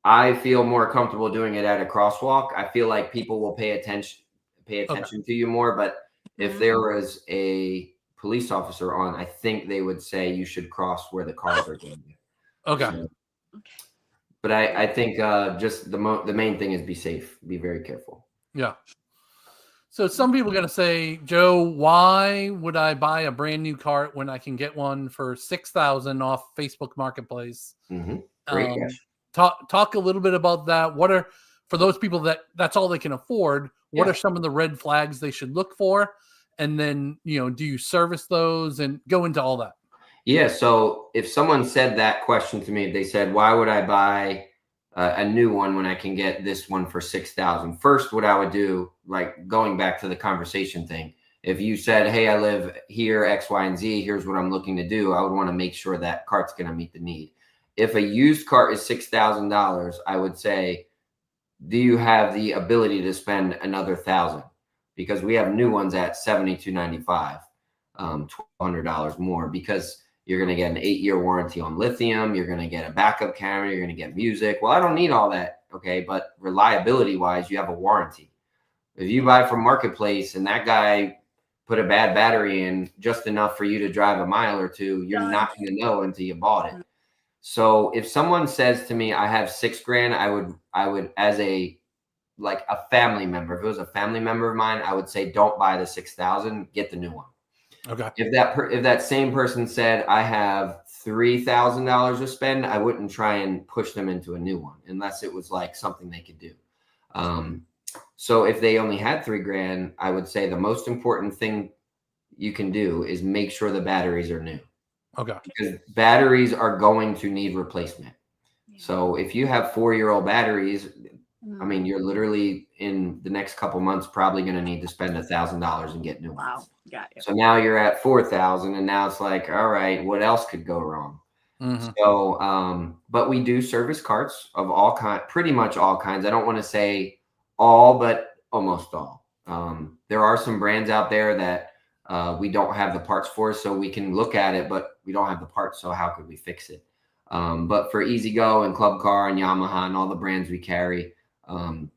I feel more comfortable doing it at a crosswalk. I feel like people will pay attention to you more. But if there was a police officer on, I think they would say you should cross where the cars are going. Okay. So, but I think just the main thing is be safe. Be very careful. Yeah. So some people are going to say, Joe, why would I buy a brand new cart when I can get one for $6,000 off Facebook Marketplace? Mm-hmm. Great question. Talk a little bit about that. What are, for those people that's all they can afford, what are some of the red flags they should look for? And then, do you service those and go into all that? Yeah. So if someone said that question to me, they said, why would I buy a new one when I can get this one for $6,000? First, what I would do, like going back to the conversation thing, if you said, hey, I live here, X, Y, and Z, here's what I'm looking to do, I would want to make sure that cart's going to meet the need. If a used cart is $6,000, I would say, do you have the ability to spend another $1,000? Because we have new ones at $7,295, $1,200 more, because you're going to get an 8-year warranty on lithium. You're going to get a backup camera. You're going to get music. Well, I don't need all that. Okay. But reliability wise, you have a warranty. If you buy from Marketplace and that guy put a bad battery in just enough for you to drive a mile or two, you're not going to know until you bought it. So if someone says to me, I have $6,000, I would, as a family member, if it was a family member of mine, I would say, don't buy the $6,000, get the new one. Okay. If that same person said, I have $3,000 to spend, I wouldn't try and push them into a new one unless it was like something they could do. So if they only had $3,000, I would say the most important thing you can do is make sure the batteries are new. Okay. Because batteries are going to need replacement. So if you have 4-year-old batteries, I mean, you're literally in the next couple months probably going to need to spend $1,000 and get new ones. Wow. Got it. So now you're at 4,000, and now it's like, all right, what else could go wrong? Mm-hmm. So, but we do service carts of all kinds, pretty much all kinds. I don't want to say all, but almost all. There are some brands out there that we don't have the parts for, so we can look at it, but we don't have the parts. So how could we fix it? But for Easy Go and Club Car and Yamaha and all the brands we carry,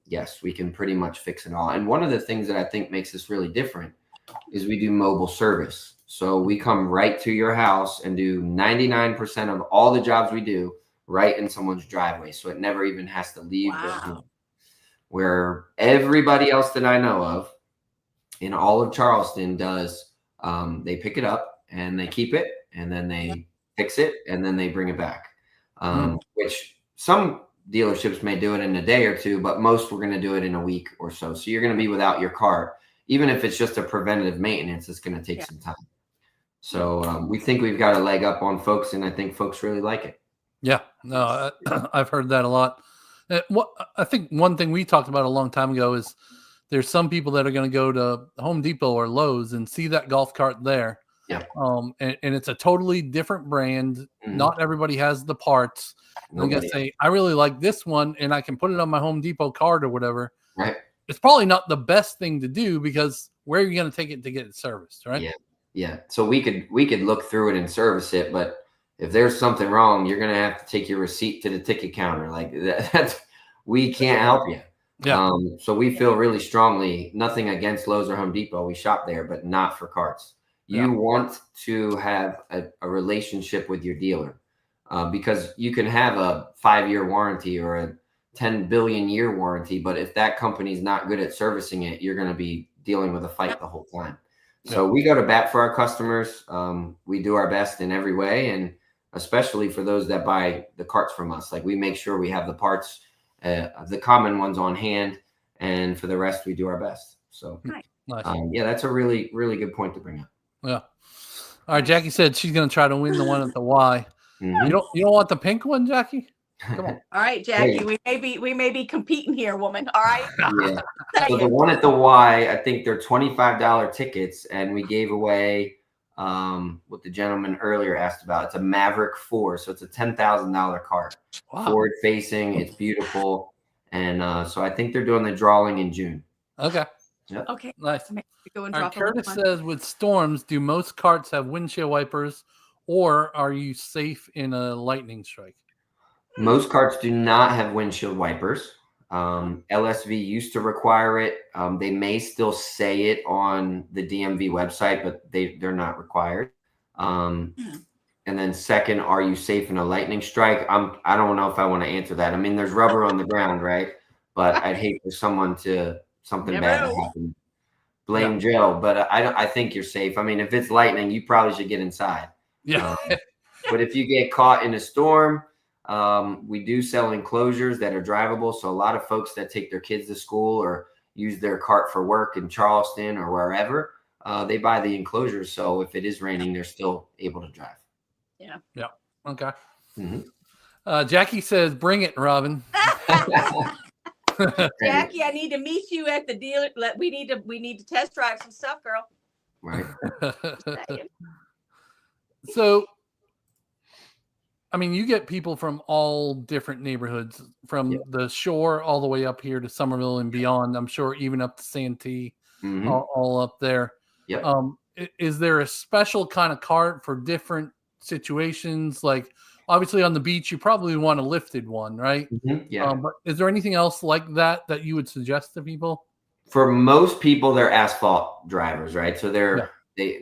yes, we can pretty much fix it all. And one of the things that I think makes this really different is we do mobile service. So we come right to your house and do 99% of all the jobs we do right in someone's driveway. So it never even has to leave their home. Where everybody else that I know of in all of Charleston does, they pick it up and they keep it and then they fix it and then they bring it back. Which some dealerships may do it in a day or two, but most we're going to do it in a week or so. So you're going to be without your car. Even if it's just a preventative maintenance, it's going to take some time. So we think we've got a leg up on folks, and I think folks really like it. Yeah, no, I've heard that a lot. I think one thing we talked about a long time ago is there's some people that are going to go to Home Depot or Lowe's and see that golf cart there. Yeah. And it's a totally different brand. Not everybody has the parts. I'm going to say, I really like this one, and I can put it on my Home Depot card or whatever. Right. It's probably not the best thing to do because where are you going to take it to get it serviced, right? Yeah. Yeah. So we could look through it and service it, but if there's something wrong, you're going to have to take your receipt to the ticket counter. Like that's, we can't help you. Yeah. So we feel really strongly, nothing against Lowe's or Home Depot. We shop there, but not for carts. You want to have a relationship with your dealer because you can have a 5-year warranty or a 10 billion year warranty, but if that company's not good at servicing it, you're going to be dealing with a fight the whole time. So we go to bat for our customers. We do our best in every way, and especially for those that buy the carts from us. Like we make sure we have the parts, the common ones on hand, and for the rest, we do our best. So nice. Yeah, that's a really, really good point to bring up. Yeah. All right. Jackie said she's going to try to win the one at the Y. You don't want the pink one, Jackie? Come on. All right, Jackie, we may be competing here, woman. All right. Yeah. So the one at the Y, I think they're $25 tickets, and we gave away what the gentleman earlier asked about. It's a Maverick 4, so it's a $10,000 cart. Wow. Forward facing, it's beautiful, and so I think they're doing the drawing in June. Okay. Yep. Okay. Nice. All right, Curtis says, with storms, do most carts have windshield wipers, or are you safe in a lightning strike? Most carts do not have windshield wipers. LSV used to require it. They may still say it on the DMV website, but they're not required. And then second, are you safe in a lightning strike? I don't know if I want to answer that. I mean, there's rubber on the ground, right? But I'd hate for something bad to happen. Blame Joe, but I think you're safe. I mean, if it's lightning, you probably should get inside. Yeah. But if you get caught in a storm, we do sell enclosures that are drivable. So a lot of folks that take their kids to school or use their cart for work in Charleston or wherever, they buy the enclosures. So if it is raining, they're still able to drive. Yeah. Yeah. Okay. Mm-hmm. Jackie says, bring it, Robin. Jackie, I need to meet you at the dealer. We need to test drive some stuff, girl. Right. So, I mean, you get people from all different neighborhoods, from the shore all the way up here to Summerville and beyond. I'm sure even up to Santee, all up there. Yep. Is there a special kind of cart for different situations? Like, obviously on the beach, you probably want a lifted one, right? Yeah. But is there anything else like that you would suggest to people? For most people, they're asphalt drivers, right? So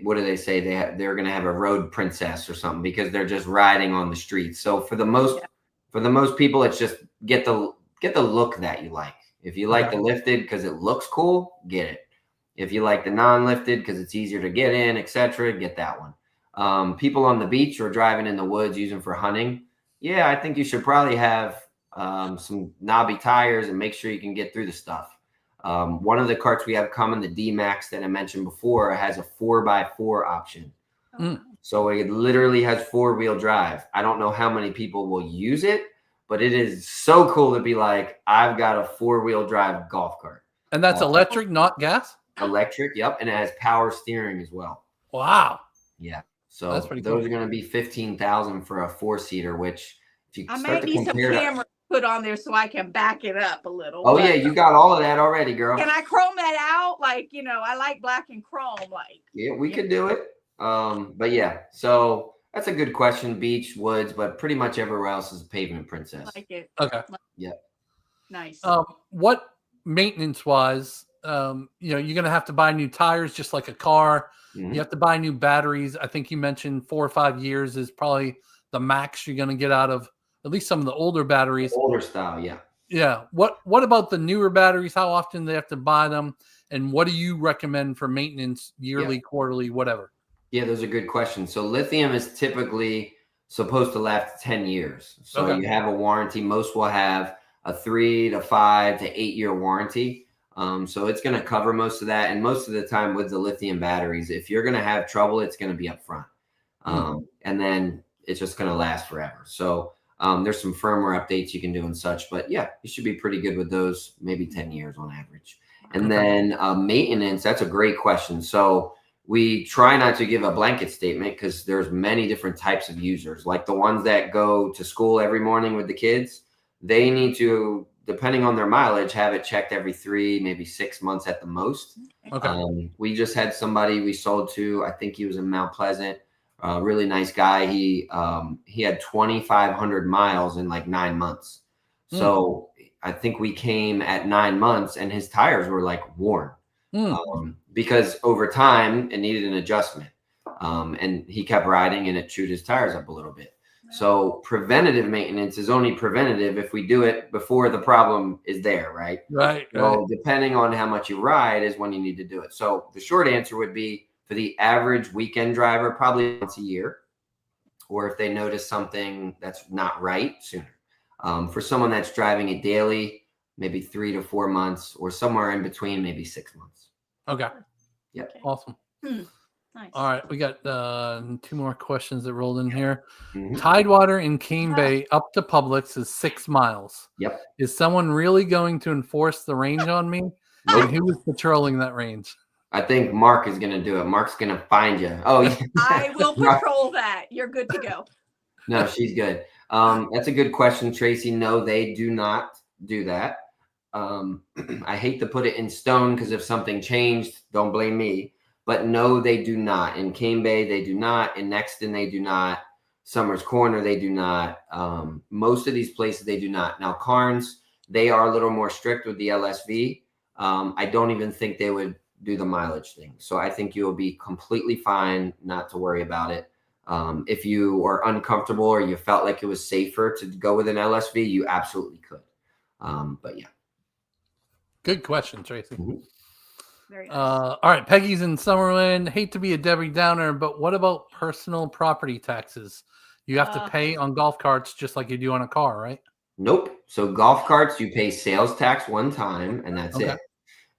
what do they say? They're going to have a road princess or something because they're just riding on the streets. So for the most people, it's just get the look that you like. If you like the lifted because it looks cool, get it. If you like the non-lifted because it's easier to get in, etc., get that one. People on the beach or driving in the woods using for hunting. Yeah, I think you should probably have some knobby tires and make sure you can get through the stuff. One of the carts we have coming, the D-Max that I mentioned before, has a 4x4 option. So it literally has 4-wheel drive. I don't know how many people will use it, but it is so cool to be like, I've got a 4-wheel drive golf cart. And that's electric, not gas? Electric, yep. And it has power steering as well. Wow. Yeah. So those are going to be $15,000 for a 4-seater, which if you I might need some cameras put on there so I can back it up a little. Oh yeah, you got all of that already, girl. Can I chrome that out? Like, I like black and chrome. Like, yeah, we could do it. But yeah, so that's a good question. Beach, woods, but pretty much everywhere else is a pavement princess. Like it. Okay. Yeah. Nice. What maintenance wise, you're going to have to buy new tires, just like a car. You have to buy new batteries. I think you mentioned 4 or 5 years is probably the max you're going to get out of at least some of the older batteries. Older style, yeah. Yeah. What about the newer batteries? How often do they have to buy them? And what do you recommend for maintenance, yearly, quarterly, whatever? Yeah, those are good questions. So lithium is typically supposed to last 10 years. So you have a warranty. Most will have a 3 to 5 to 8 year warranty. So it's going to cover most of that. And most of the time with the lithium batteries, if you're going to have trouble, it's going to be up front. And then it's just going to last forever. So there's some firmware updates you can do and such. But yeah, you should be pretty good with those, maybe 10 years on average. And then maintenance, that's a great question. So we try not to give a blanket statement because there's many different types of users. Like the ones that go to school every morning with the kids, they need to, depending on their mileage, have it checked every 3, maybe 6 months at the most. Okay. We just had somebody we sold to, I think he was in Mount Pleasant, a really nice guy. He had 2,500 miles in like 9 months. So I think we came at 9 months and his tires were like worn because over time it needed an adjustment. And he kept riding and it chewed his tires up a little bit. So preventative maintenance is only preventative if we do it before the problem is there, right? Right. So depending on how much you ride is when you need to do it. So the short answer would be for the average weekend driver, probably once a year, or if they notice something that's not right, sooner. For someone that's driving it daily, maybe 3 to 4 months, or somewhere in between, maybe 6 months. Okay. Yep. Awesome. Nice. All right, we got 2 more questions that rolled in here. Mhm. Tidewater in Cane Bay up to Publix is 6 miles. Yep. Is someone really going to enforce the range on me? And who is patrolling that range? I think Mark is going to do it. Mark's going to find you. Oh, yeah. I will patrol that. You're good to go. No, she's good. That's a good question, Tracy. No, they do not do that. I hate to put it in stone because if something changed, don't blame me. But no, they do not. In Cane Bay, they do not. In Nexton, they do not. Summers Corner, they do not. Most of these places, they do not. Now, Carnes, they are a little more strict with the LSV. I don't even think they would do the mileage thing. So I think you'll be completely fine not to worry about it. If you are uncomfortable or you felt like it was safer to go with an LSV, you absolutely could. But yeah. Good question, Tracy. Mm-hmm. Very nice. All right, Peggy's in Summerlin. Hate to be a Debbie Downer, but what about personal property taxes? You have to pay on golf carts just like you do on a car, right? Nope. So golf carts, you pay sales tax one time, and that's it.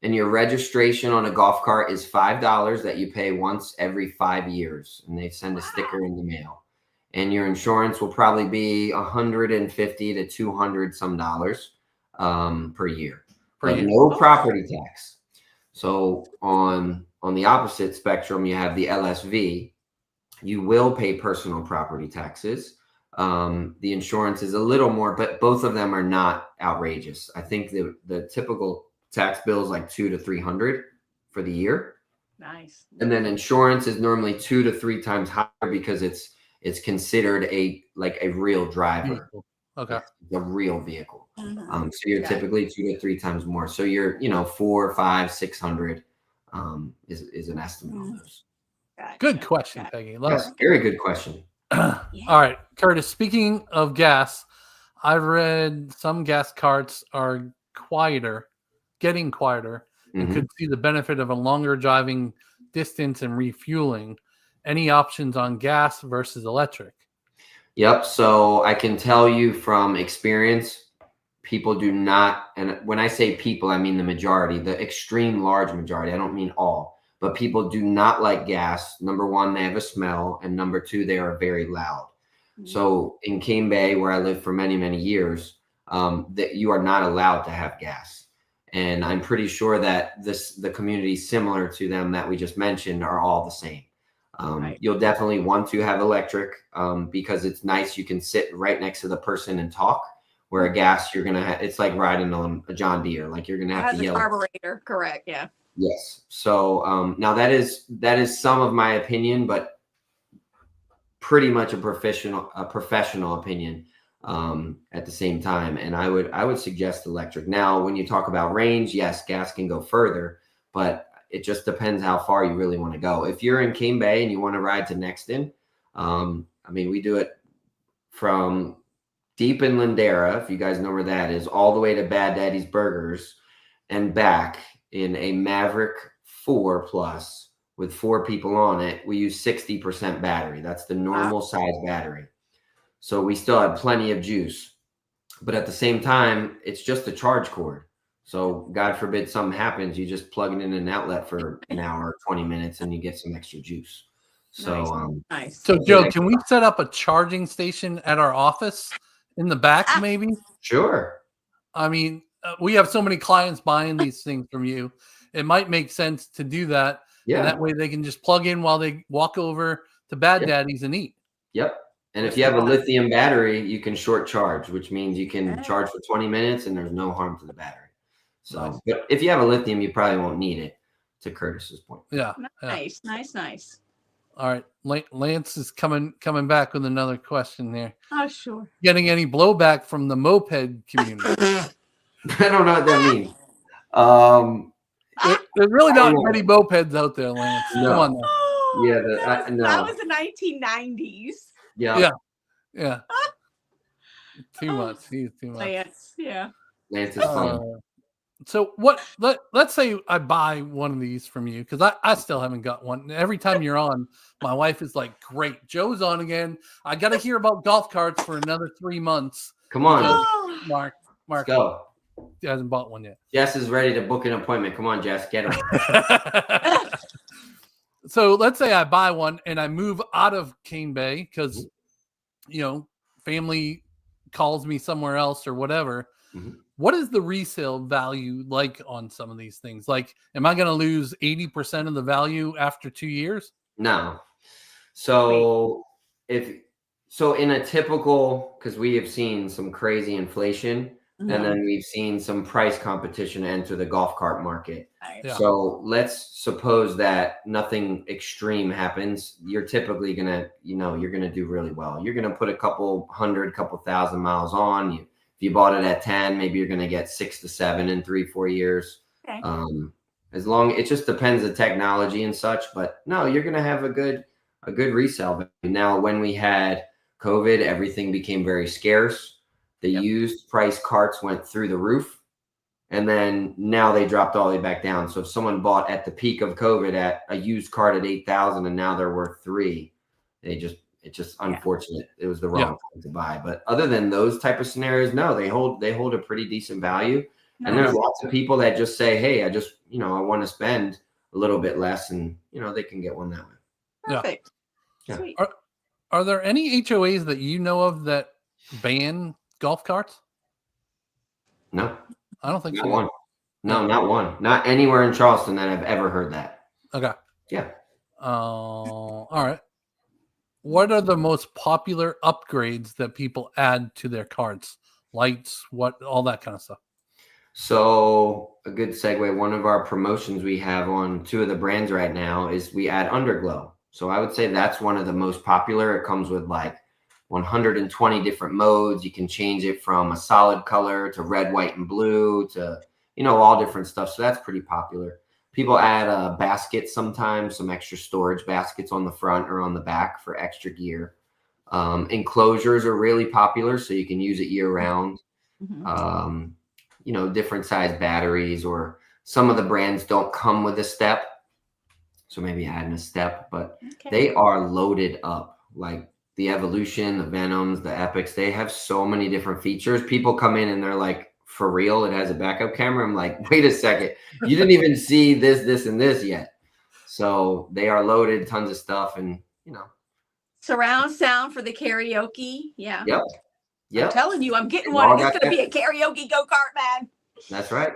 And your registration on a golf cart is $5 that you pay once every 5 years, and they send a sticker in the mail. And your insurance will probably be $150 to $200 some dollars per year. But no property tax. So on the opposite spectrum, you have the LSV. You will pay personal property taxes. The insurance is a little more, but both of them are not outrageous. I think the typical tax bill is like $200 to $300 for the year. Nice. And then insurance is normally 2 to 3 times higher because it's considered a real driver. Okay. The real vehicle. Mm-hmm. So you're typically 2 to 3 times more. So you're, 400, 500, 600 is an estimate on those. Good question, Peggy. Yes, very good question. All right, Curtis, speaking of gas, I've read some gas carts are getting quieter, and could see the benefit of a longer driving distance and refueling. Any options on gas versus electric? Yep. So I can tell you from experience, people do not, and when I say people, I mean the majority, the extreme large majority. I don't mean all, but people do not like gas. Number one, they have a smell, and number two, they are very loud. Mm-hmm. So in Cane Bay, where I lived for many, many years, that you are not allowed to have gas. And I'm pretty sure that the communities similar to them that we just mentioned are all the same. You'll definitely want to have electric because it's nice. You can sit right next to the person and talk. Where a gas, you're gonna have, it's like riding on a John Deere. Like you're gonna have to yell. Carburetor, correct? Yeah. Yes. So now that is some of my opinion, but pretty much a professional opinion at the same time. And I would suggest electric. Now, when you talk about range, yes, gas can go further, but it just depends how far you really want to go. If you're in Cane Bay and you want to ride to Nexton, we do it from deep in Ladera, if you guys know where that is, all the way to Bad Daddy's Burgers and back in a Maverick 4 Plus with 4 people on it. We use 60% battery. That's the normal size battery. So we still have plenty of juice. But at the same time, it's just a charge cord. So God forbid something happens, you just plug it in an outlet for an hour, 20 minutes, and you get some extra juice. So, nice. So Joe, can we set up a charging station at our office in the back, maybe? Sure. I mean, we have so many clients buying these things from you. It might make sense to do that. Yeah. And that way they can just plug in while they walk over to Bad Daddy's and eat. Yep. And if you have a lithium battery, you can short charge, which means you can charge for 20 minutes and there's no harm to the battery. So, but if you have a lithium, you probably won't need it, to Curtis's point. Yeah. Nice. All right. Lance is coming back with another question there. Oh, sure. Getting any blowback from the moped community? I don't know what that means. There's really not many mopeds out there, Lance. No. Come on now. Oh, that was the 1990s. Yeah. Too much. He's too much. Lance, yeah. Lance is fun. So let's say I buy one of these from you, because I still haven't got one. Every time you're on, my wife is like, great, Joe's on again. I got to hear about golf carts for another 3 months. Come on. Mark. Let's go. He hasn't bought one yet. Jess is ready to book an appointment. Come on, Jess, get him. So let's say I buy one and I move out of Cane Bay because, family calls me somewhere else or whatever. What is the resale value like on some of these things? Like, am I going to lose 80% of the value after 2 years? No. So in a typical, because we have seen some crazy inflation, and then we've seen some price competition enter the golf cart market. Yeah. So let's suppose that nothing extreme happens. You're typically gonna, you're gonna do really well. You're gonna put a couple thousand miles on. If you bought it at 10, maybe you're gonna get 6 to 7 in 3-4 years. Okay. As long, it just depends the technology and such, but no, you're gonna have a good resale value. Now, when we had COVID, everything became very scarce. The used price carts went through the roof, and then now they dropped all the way back down. So if someone bought at the peak of COVID at a used cart at 8,000 and now they're worth 3, it's just unfortunate. It was the wrong thing to buy. But other than those type of scenarios, no, they hold a pretty decent value. No. And there's lots of people that just say, hey, I just, I want to spend a little bit less, and they can get one that way. Perfect. Yeah. Sweet. Are there any HOAs that you know of that ban golf carts? No, I don't think not so. One. No, not one. Not anywhere in Charleston that I've ever heard that. Okay. Yeah. All right. What are the most popular upgrades that people add to their carts? Lights, all that kind of stuff. So a good segue. One of our promotions we have on 2 of the brands right now is we add underglow. So I would say that's one of the most popular. It comes with like 120 different modes. You can change it from a solid color to red, white, and blue to, all different stuff. So that's pretty popular. People add a basket sometimes, some extra storage baskets on the front or on the back for extra gear. Enclosures are really popular, so you can use it year round. Different size batteries, or some of the brands don't come with a step. So maybe adding a step, but they are loaded up. Like the Evolution, the Venoms, the Epics, they have so many different features. People come in and they're like, for real, it has a backup camera? I'm like, wait a second. You didn't even see this, and this yet. So they are loaded, tons of stuff, and, Surround sound for the karaoke. Yeah. Yep. I'm telling you, I'm getting one. It's going to be a karaoke go-kart, man. That's right.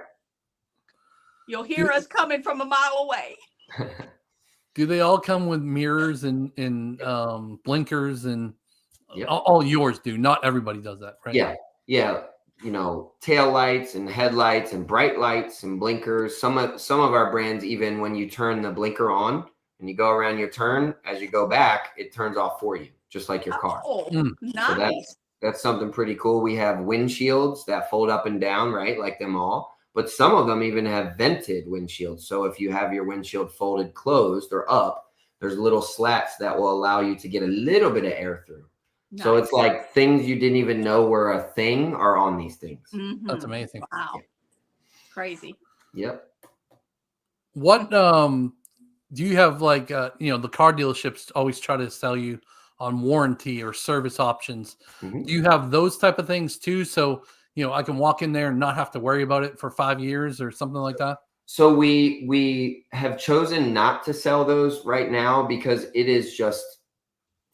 You'll hear us coming from a mile away. Do they all come with mirrors and blinkers and all yours do? Not everybody does that, right? Yeah. Yeah. Tail lights and headlights and bright lights and blinkers. Some of our brands, even when you turn the blinker on and you go around your turn, as you go back, it turns off for you, just like your car. Nice. So that's something pretty cool. We have windshields that fold up and down, right? Like them all. But some of them even have vented windshields. So if you have your windshield folded closed or up, there's little slats that will allow you to get a little bit of air through. Nice. So it's like things you didn't even know were a thing are on these things. That's amazing. Wow. Yeah. Crazy. Yep. What do you have, like the car dealerships always try to sell you on warranty or service options? Do you have those type of things too? So I can walk in there and not have to worry about it for 5 years or something like that? So we have chosen not to sell those right now because it is just,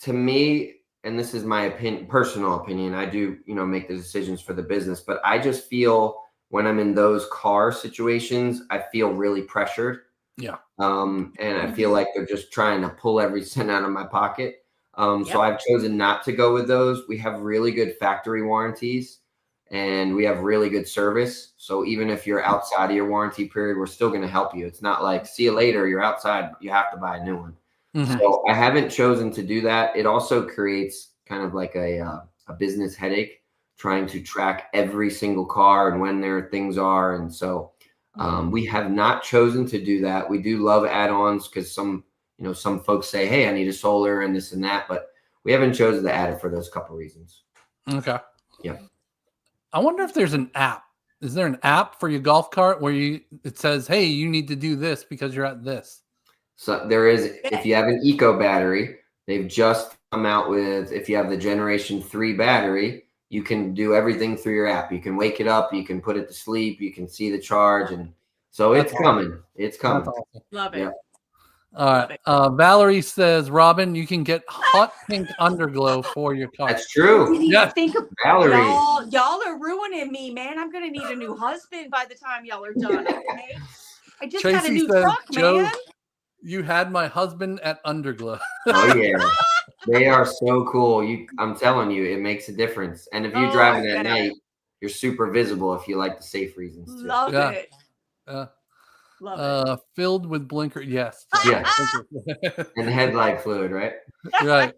to me, and this is my personal opinion, I do, make the decisions for the business, but I just feel when I'm in those car situations, I feel really pressured. Yeah. And I feel like they're just trying to pull every cent out of my pocket. So I've chosen not to go with those. We have really good factory warranties and we have really good service. So even if you're outside of your warranty period, we're still going to help you. It's not like, see you later, you're outside, you have to buy a new one. So I haven't chosen to do that. It also creates kind of like a business headache trying to track every single car and when their things are. And so we have not chosen to do that. We do love add-ons because some folks say, hey, I need a solar and this and that, but we haven't chosen to add it for those couple reasons. Okay. Yeah. I wonder if there's an app. Is there an app for your golf cart where it says, hey, you need to do this because you're at this? So there is, if you have an eco battery, they've just come out with, if you have the Generation 3 battery, you can do everything through your app. You can wake it up, you can put it to sleep, you can see the charge. And so it's coming. It's coming. Awesome. Love it. All right. Valerie says, Robin, you can get hot pink underglow for your car. That's true. You need to think of Valerie. Y'all are ruining me, man. I'm gonna need a new husband by the time y'all are done. Okay. I just got a new truck, Joe, man. You had my husband at underglow. Oh yeah. They are so cool. I'm telling you, it makes a difference. And if you're driving at night, you're super visible if you like the safe reasons too. Love it. Love it. Filled with blinker. Yes. Yeah. And headlight fluid, right? Right.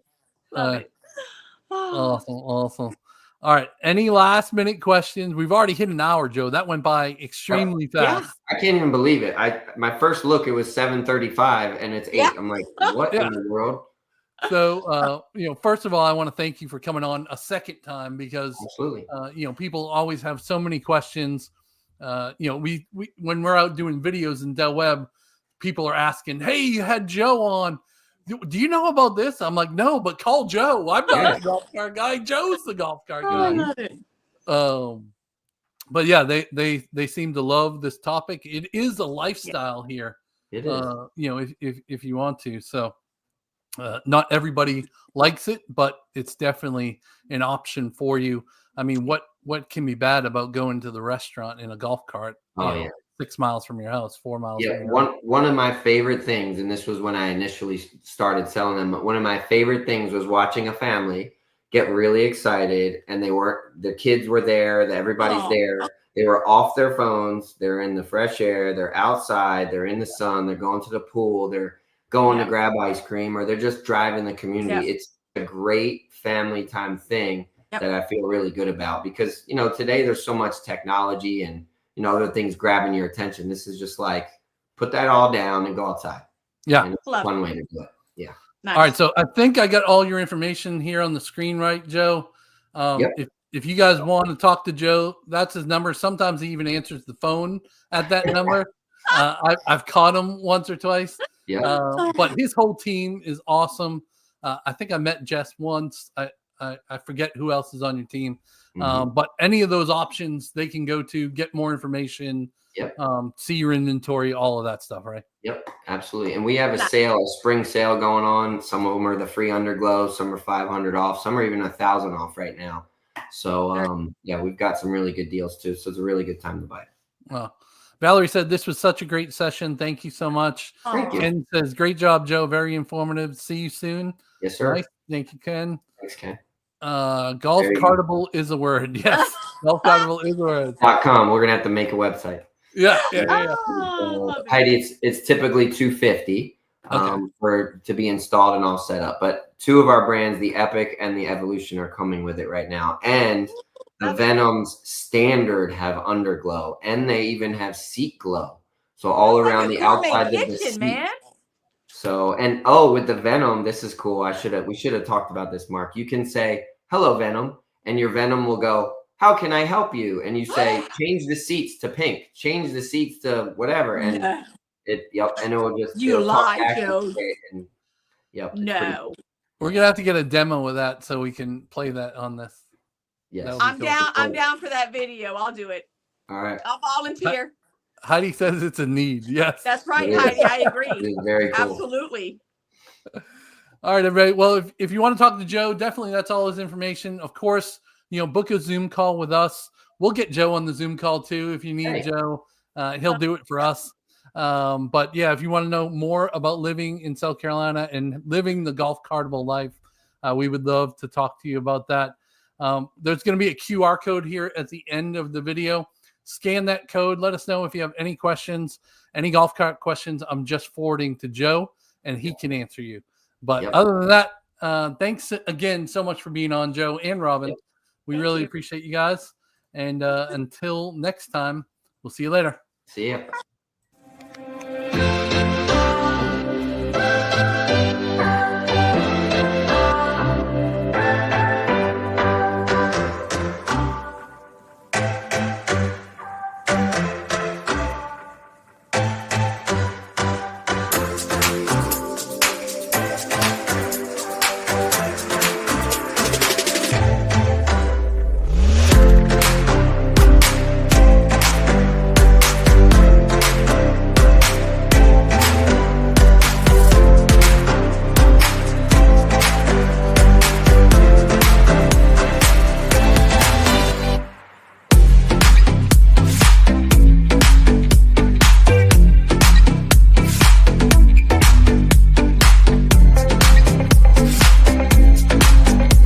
Love it. Awesome. All right. Any last minute questions? We've already hit an hour, Joe. That went by extremely fast. Yeah. I can't even believe it. My first look, it was 7:35 and it's 8. Yeah. I'm like, what in the world? So, first of all, I want to thank you for coming on a second time because, absolutely, people always have so many questions. We when we're out doing videos in Del Webb, people are asking, "Hey, you had Joe on. Do you know about this?" I'm like, "No, but call Joe. I'm not the golf cart guy. Joe's the golf cart guy." I love it. But yeah, they seem to love this topic. It is a lifestyle here. It is. If you want to. So not everybody likes it, but it's definitely an option for you. I mean, what can be bad about going to the restaurant in a golf cart? 6 miles from your house, 4 miles. Yeah, one of my favorite things, and this was when I initially started selling them, but one of my favorite things was watching a family get really excited, and their kids were there, everybody's there. They were off their phones, they're in the fresh air, they're outside, they're in the sun, they're going to the pool, they're going to grab ice cream, or they're just driving the community. It's a great family time thing that I feel really good about because, today there's so much technology and, other things grabbing your attention. This is just like, put that all down and go outside. Yeah. And it's a fun way to do it. Yeah. Nice. All right. So I think I got all your information here on the screen, right, Joe? If you guys want to talk to Joe, that's his number. Sometimes he even answers the phone at that number. I've caught him once or twice. Yeah. But his whole team is awesome. I think I met Jess once. I forget who else is on your team. But any of those options they can go to, get more information, see your inventory, all of that stuff, right? Yep, absolutely. And we have a spring sale going on. Some of them are the free underglow, some are 500 off, some are even 1,000 off right now. So we've got some really good deals too. So it's a really good time to buy it. Well, Valerie said this was such a great session. Thank you so much. Thank you. Ken says, great job, Joe. Very informative. See you soon. Yes, sir. Nice. Thank you, Ken. Thanks, Ken. Golf cartable is a word. Yes. Golf cartable is a word. .com. We're going to have to make a website. Yeah. Heidi, it's typically $250 to be installed and all set up. But two of our brands, the Epic and the Evolution, are coming with it right now. And the Venoms standard have underglow, and they even have seat glow. So all around the outside of the seat. Man. So, and with the Venom, this is cool. We should have talked about this, Mark. You can say, "Hello, Venom," and your Venom will go, "How can I help you?" And you say, "Change the seats to pink, change the seats to whatever." And and it will just, you lie, Joe. No. We're going to have to get a demo of that so we can play that on this. Yes. I'm down for that video. I'll do it. All right. I'll volunteer. Heidi says it's a need. Yes. That's right, Heidi. I agree. It's very cool. Absolutely. All right, everybody. Well, if you want to talk to Joe, definitely that's all his information. Of course, book a Zoom call with us. We'll get Joe on the Zoom call too. If you need Joe, he'll do it for us. But yeah, if you want to know more about living in South Carolina and living the golf cartable life, we would love to talk to you about that. There's going to be a QR code here at the end of the video. Scan that code. Let us know if you have any questions, any golf cart questions. I'm just forwarding to Joe, and he can answer you. But other than that, thanks again so much for being on, Joe and Robin. We really appreciate you guys. And until next time, we'll see you later. See ya.